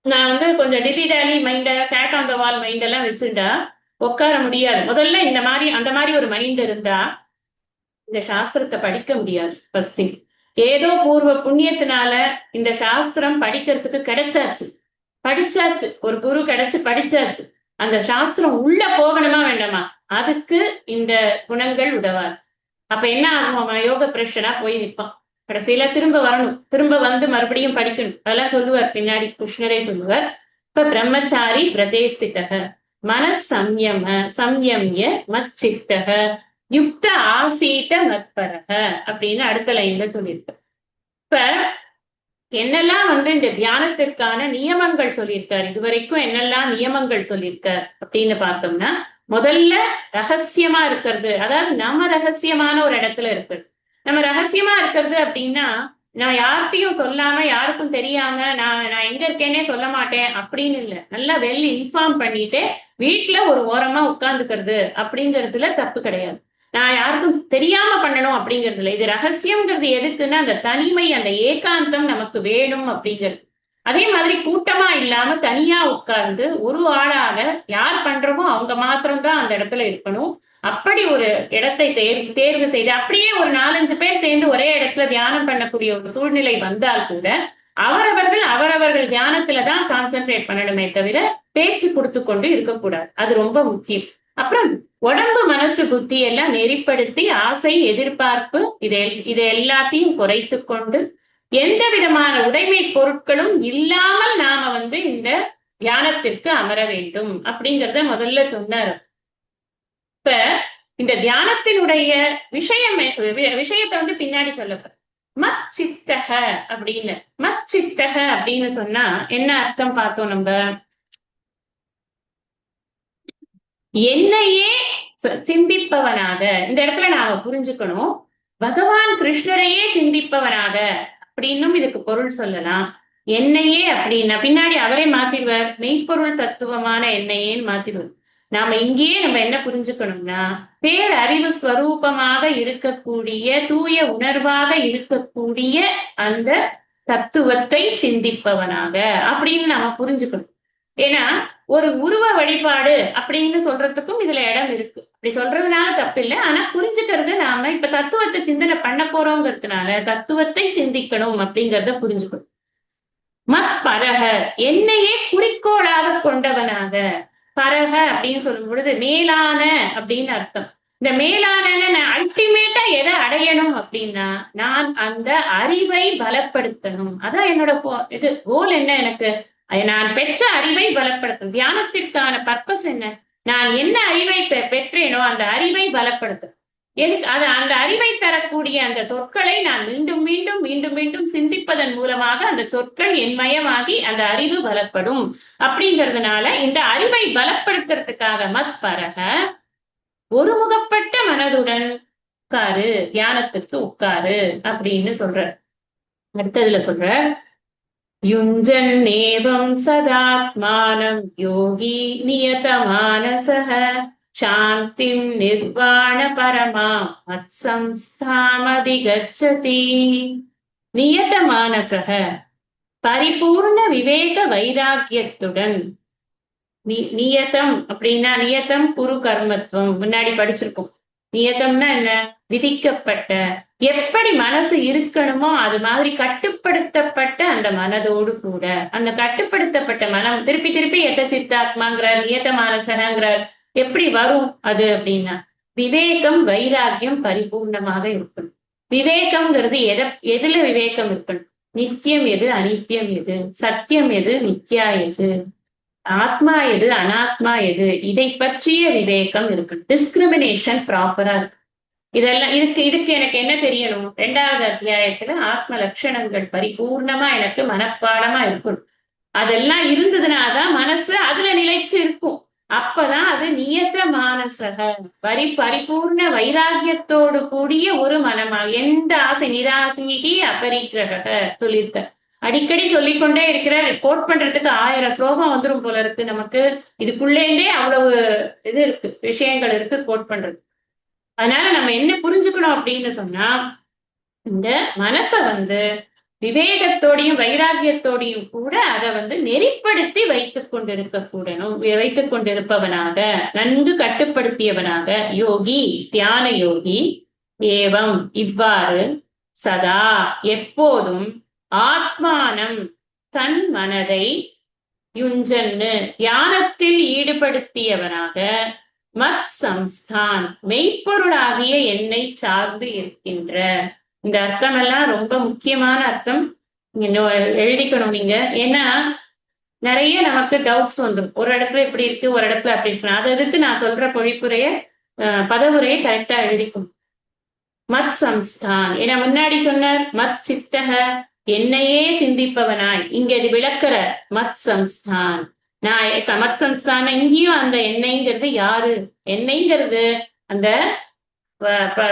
நான் கொஞ்சம் டிலிடாலி mind, cat on the wall mind எல்லாம் வச்சுட்டா உட்கார முடியாது. முதல்ல இந்த மாதிரி அந்த மாதிரி ஒரு மைண்ட் இருந்தா இந்த சாஸ்திரத்தை படிக்க முடியாது. ஃபர்ஸ்ட் திங், ஏதோ பூர்வ புண்ணியத்தினால இந்த சாஸ்திரம் படிக்கிறதுக்கு கிடைச்சாச்சு, படிச்சாச்சு, ஒரு குரு கிடைச்சு படிச்சாச்சு. அந்த சாஸ்திரம் உள்ள போகணுமா வேண்டாமா, அதுக்கு இந்த குணங்கள் உதவாது. அப்ப என்ன ஆகும், அவன் யோக பிரஷனா போய் நிற்பான். கடைசியில திரும்ப வரணும், திரும்ப வந்து மறுபடியும் படிக்கணும். அதெல்லாம் சொல்லுவார் பின்னாடி, கிருஷ்ணரே சொல்லுவார். இப்ப பிரம்மச்சாரி பிரதேஸ்திதக மனசம்யம சம்யம்ய மச்சித்தக யுக்த ஆசீத மத்பரக அப்படின்னு அடுத்த லைன்ல சொல்லியிருக்க. இப்ப என்னெல்லாம் இந்த தியானத்திற்கான நியமங்கள் சொல்லியிருக்காரு, இதுவரைக்கும் என்னெல்லாம் நியமங்கள் சொல்லியிருக்கார் அப்படின்னு பார்த்தோம்னா, முதல்ல ரகசியமா இருக்கிறது, அதாவது நம்ம ரகசியமான ஒரு இடத்துல இருக்கிறது. நம்ம ரகசியமா இருக்கிறது அப்படின்னா, நான் யார்கிட்டையும் சொல்லாம, யாருக்கும் தெரியாம, நான் எங்க இருக்கேனே சொல்ல மாட்டேன் அப்படின்னு இல்லை. நல்லா வெல் இன்ஃபார்ம் பண்ணிட்டு வீட்டுல ஒரு ஓரமா உட்கார்ந்துக்கிறது அப்படிங்கிறதுல தப்பு கிடையாது. நான் யாருக்கும் தெரியாம பண்ணணும் அப்படிங்கிறதுல. இது ரகசியம்ங்கிறது எதுக்குன்னா, அந்த தனிமை, அந்த ஏகாந்தம் நமக்கு வேணும் அப்படிங்கிறது. அதே மாதிரி கூட்டமா இல்லாம தனியா உட்கார்ந்து ஒரு ஆளாக யார் பண்றோமோ அவங்க மாத்திரம்தான் அந்த இடத்துல இருக்கணும். அப்படி ஒரு இடத்தை தேர்வு செய்து, அப்படியே ஒரு 4-5 பேர் சேர்ந்து ஒரே இடத்துல தியானம் பண்ணக்கூடிய ஒரு சூழ்நிலை வந்தால் கூட அவரவர்கள் தியானத்துலதான் கான்சென்ட்ரேட் பண்ணணுமே தவிர பேச்சு கொடுத்து கொண்டு இருக்கக்கூடாது. அது ரொம்ப முக்கியம். அப்புறம் உடம்பு, மனசு, புத்தி எல்லாம் நெறிப்படுத்தி ஆசை, எதிர்பார்ப்பு இதை எல்லாத்தையும் குறைத்து கொண்டு எந்த விதமான உடைமை பொருட்களும் இல்லாமல் நாம இந்த தியானத்திற்கு அமர வேண்டும் அப்படிங்கறத முதல்ல சொன்னார். இப்ப இந்த தியானத்தினுடைய விஷயத்தை பின்னாடி சொல்லப்ப மச்சித்தக அப்படின்னு, மச்சித்தக அப்படின்னு சொன்னா என்ன அர்த்தம் பார்த்தோம் நம்ம. என்னையே சிந்திப்பவனாக, இந்த இடத்துல நாம புரிஞ்சுக்கணும், பகவான் கிருஷ்ணரையே சிந்திப்பவனாக அப்படின்னும் இதுக்கு பொருள் சொல்லலாம். என்னையே அப்படின்னா பின்னாடி அவரே மாத்திடுவார், மெய்ப்பொருள் தத்துவமான என்னையேன்னு மாத்திடுவார். நாம இங்கேயே நம்ம என்ன புரிஞ்சுக்கணும்னா, பேர் அறிவு ஸ்வரூபமாக இருக்கக்கூடிய, தூய உணர்வாக இருக்கக்கூடிய அந்த தத்துவத்தை சிந்திப்பவனாக அப்படின்னு நாம புரிஞ்சுக்கணும். ஏன்னா ஒரு உருவ வழிபாடு அப்படின்னு சொல்றதுக்கும் இதுல இடம் இருக்கு. அப்படி சொல்றதுனால தப்பு இல்லை. ஆனா புரிஞ்சுக்கிறது, நாம இப்ப தத்துவத்தை சிந்தனை பண்ண போறோங்கிறதுனால தத்துவத்தை சிந்திக்கணும் அப்படிங்கறத புரிஞ்சுக்கணும். பரக, என்னையே குறிக்கோளாக கொண்டவனாக. பரக அப்படின்னு சொல்லும் பொழுது மேலான அப்படின்னு அர்த்தம். இந்த மேலான அல்டிமேட்டா எதை அடையணும் அப்படின்னா, நான் அந்த அறிவை பலப்படுத்தணும். அதான் என்னோட இது கோல். என்ன எனக்கு, நான் பெற்ற அறிவை பலப்படுத்தணும். தியானத்திற்கான பர்பஸ் என்ன, நான் என்ன அறிவை பெற்றேனோ அந்த அறிவை பலப்படுத்தும். எதுக்கு, அந்த அறிவை தரக்கூடிய அந்த சொற்களை நான் மீண்டும் மீண்டும் மீண்டும் மீண்டும் சிந்திப்பதன் மூலமாக அந்த சொற்கள் என்மயமாகி அந்த அறிவு பலப்படும். அப்படிங்கிறதுனால இந்த அறிவை பலப்படுத்துறதுக்காக மத்பரக, ஒருமுகப்பட்ட மனதுடன் உட்காரு, தியானத்துக்கு உட்காரு அப்படின்னு சொல்ற. அடுத்ததுல சொல்ற, யுஞ்சன்னேவம் சதாத்மானம் யோகி நியதமானசஹ சாந்திம் நிர்வாண பரமா மத்சம்ஸ்தாமதிகச்சதி. நியதமானசஹ, பரிபூர்ண விவேக வைராக்கியத்துடன். நியதம் அப்படின்னா, நியதம் குரு கர்மத்துவம் முன்னாடி படிச்சிருக்கோம். நியதம்னா என்ன, விதிக்கப்பட்ட, எப்படி மனசு இருக்கணுமோ அது மாதிரி கட்டுப்படுத்தப்பட்ட அந்த மனதோடு கூட. அந்த கட்டுப்படுத்தப்பட்ட மனம் திருப்பி திருப்பி எத்த சித்தாத்மாங்கிறார், நியத மானசனங்கிறார். எப்படி வரும் அது அப்படின்னா, விவேகம் வைராக்கியம் பரிபூர்ணமாக இருக்கணும். விவேகம்ங்கிறது எதுல விவேகம் இருக்கணும், நித்தியம் எது அனித்தியம் எது, சத்தியம் எது மித்யா எது, ஆத்மா எது அனாத்மா எது, இதை பற்றிய விவேகம் இருக்கு. டிஸ்கிரிமினேஷன் ப்ராப்பரா இருக்கு. இதெல்லாம் இதுக்கு எனக்கு என்ன தெரியணும், 2வது அத்தியாயத்துல ஆத்ம லட்சணங்கள் பரிபூர்ணமா எனக்கு மனப்பாடமா இருக்கணும். அதெல்லாம் இருந்ததுனாதான் மனசு அதுல நிலைச்சு இருக்கும். அப்பதான் அது நியத்த மானசக பரிபூர்ண வைராகியத்தோடு கூடிய ஒரு மனமா. எந்த ஆசை நிராசைகி அபரிக்கிரக சொல்லியிருக்க. அடிக்கடி சொல்லிக்கொண்டே இருக்கிறார். கோட் பண்றதுக்கு 1000 ஸ்லோகம் வந்துரும் போல இருக்கு நமக்கு. இதுக்குள்ளேந்தே அவ்வளவு இது இருக்கு, விஷயங்கள் இருக்கு கோட் பண்றது. அதனால நம்ம என்ன புரிஞ்சுக்கணும் அப்படின்னு சொன்னா, இந்த மனச விவேகத்தோடையும் வைராகியத்தோடையும் கூட அதை நெறிப்படுத்தி வைத்துக் கொண்டிருப்பவனாக, நன்கு கட்டுப்படுத்தியவனாக, யோகி தியான யோகி ஏவம் இவ்வாறு சதா எப்போதும் ஆத்மானம் தன் மனதை யுஞ்சன்னு தியானத்தில் ஈடுபடுத்தியவனாக மத் சம்ஸ்தான் மெய்ப்பொருளாகிய என்னை சார்ந்து இருக்கின்ற. இந்த அர்த்தம் எல்லாம் ரொம்ப முக்கியமான அர்த்தம். எழுதிக்கணும் நீங்க. ஏன்னா நிறைய நமக்கு டவுட்ஸ் வந்துடும். ஒரு இடத்துல இப்படி இருக்கு, ஒரு இடத்துல அப்படி இருக்கு. அதுக்கு நான் சொல்ற பொழிப்புரைய பதவுரையை கரெக்டா எழுதிக்கணும். மத் சம்ஸ்தான் ஏன்னா முன்னாடி சொன்னார் மத் சித்தக என்னையே சிந்திப்பவனாய். இங்க அது விளக்குற மத் சம்ஸ்தான். நான் மத் சம்ஸ்தான இங்கேயும் அந்த எண்ணெய்ங்கிறது யாரு? எண்ணெய்ங்கிறது அந்த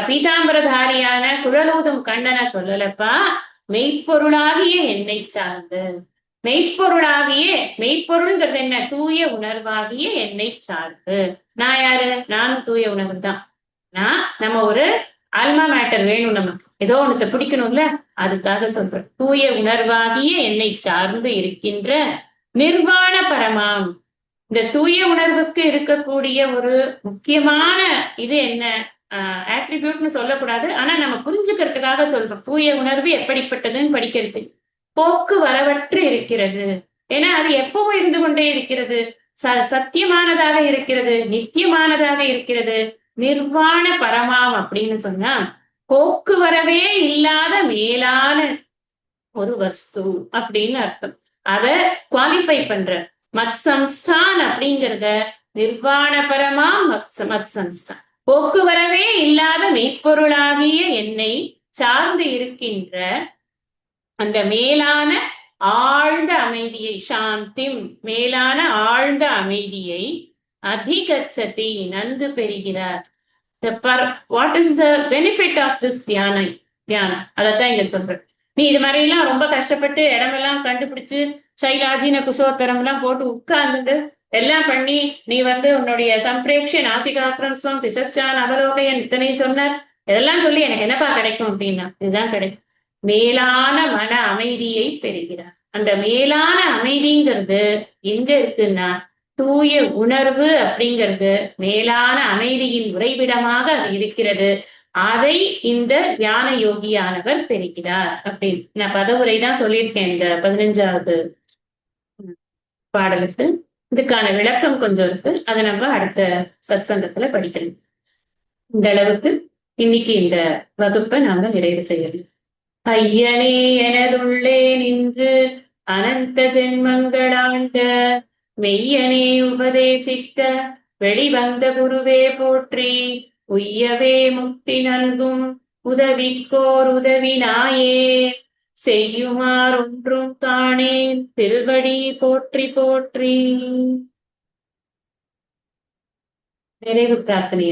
பீதாம்பரதாரியான குழலூதும் கண்ணனை சொல்லலப்பா. மெய்ப்பொருளாகிய என்னை சார்ந்து, மெய்ப்பொருள்ங்கிறது என்ன? தூய உணர்வாகிய என்னை சார்ந்து. நான் யாரு? நானும் தூய உணர்வு தான். நம்ம ஒரு ஆல்மா மேட்டர் வேணும், நமக்கு ஏதோ ஒண்ணு பிடிக்கணும்ல, அதுக்காக சொல்றேன். தூய உணர்வாகிய என்னை சார்ந்து இருக்கின்ற நிர்வாண பரமாம். இந்த தூய உணர்வுக்கு இருக்கக்கூடிய ஒரு முக்கியமான இது என்ன ஆட்ரிபியூட்னு சொல்லக்கூடாது, ஆனா நம்ம புரிஞ்சுக்கிறதுக்காக சொல்றோம். தூய உணர்வு எப்படிப்பட்டதுன்னு படிக்கிறது. போக்கு வரவற்று இருக்கிறது. ஏன்னா அது எப்பவும் இருந்து கொண்டே இருக்கிறது. சத்தியமானதாக இருக்கிறது, நித்தியமானதாக இருக்கிறது. நிர்வாண பரமாம் அப்படின்னு சொன்னா போக்குவரவே இல்லாத மேலான ஒரு வஸ்து அப்படின்னு அர்த்தம். அத குவாலிஃபை பண்ற மத் சம்ஸ்தான் அப்படிங்கிறத நிர்வாண பரமா மத் சம்ஸ்தான். போக்குவரவே இல்லாத மெய்ப்பொருளாகிய என்னை சார்ந்து இருக்கின்ற அந்த மேலான ஆழ்ந்த அமைதியை, சாந்திம் மேலான ஆழ்ந்த அமைதியை அதிகச்சதி நன்கு பெறுகிறார். What is the benefit of this தியானம்? அதைத்தான் இங்க சொல்றேன். நீ இது மாதிரி எல்லாம் ரொம்ப கஷ்டப்பட்டு இடமெல்லாம் கண்டுபிடிச்சு சைலாஜின குசோத்தரம் எல்லாம் போட்டு உட்கார்ந்துட்டு எல்லாம் பண்ணி நீ உன்னுடைய சம்பிரேக்ஷ நாசிகாக்கிரம் திசஸ்டான் அவலோகையன் இத்தனையும் சொன்னார். இதெல்லாம் சொல்லி எனக்கு என்னப்பா கிடைக்கும் அப்படின்னா, இதுதான் கிடைக்கும். மேலான மன அமைதியை பெறுகிறார். அந்த மேலான அமைதிங்கிறது எங்க இருக்குன்னா, தூய உணர்வு அப்படிங்கிறது மேலான அமைதியின் உறைவிடமாக அது இருக்கிறது. அதை இந்த தியான யோகியானவர் பெறுகிறார் அப்படின்னு நான் பதவுரை தான் சொல்லியிருக்கேன் இந்த 15வது பாடலுக்கு. இதுக்கான விளக்கம் கொஞ்சம் இருக்கு, அதை நம்ம அடுத்த சத்சங்கத்துல படிக்கணும். இந்த அளவுக்கு இன்னைக்கு இந்த வகுப்பை நாங்க நிறைவு செய்யணும். ஐயனே எனதுள்ளே நின்று அனந்த ஜென்மங்களாண்ட மெய்யனே உபதேசிக்க வெளிவந்த குருவே போற்றி. உய்யவே முக்தி நல்கும் உதவிக்கோர் உதவினாயே செய்யுமாறு ஒன்றும் காணேன் திருவடி போற்றி போற்றி. நிறைவு பிரார்த்தனை.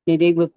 நிறைவு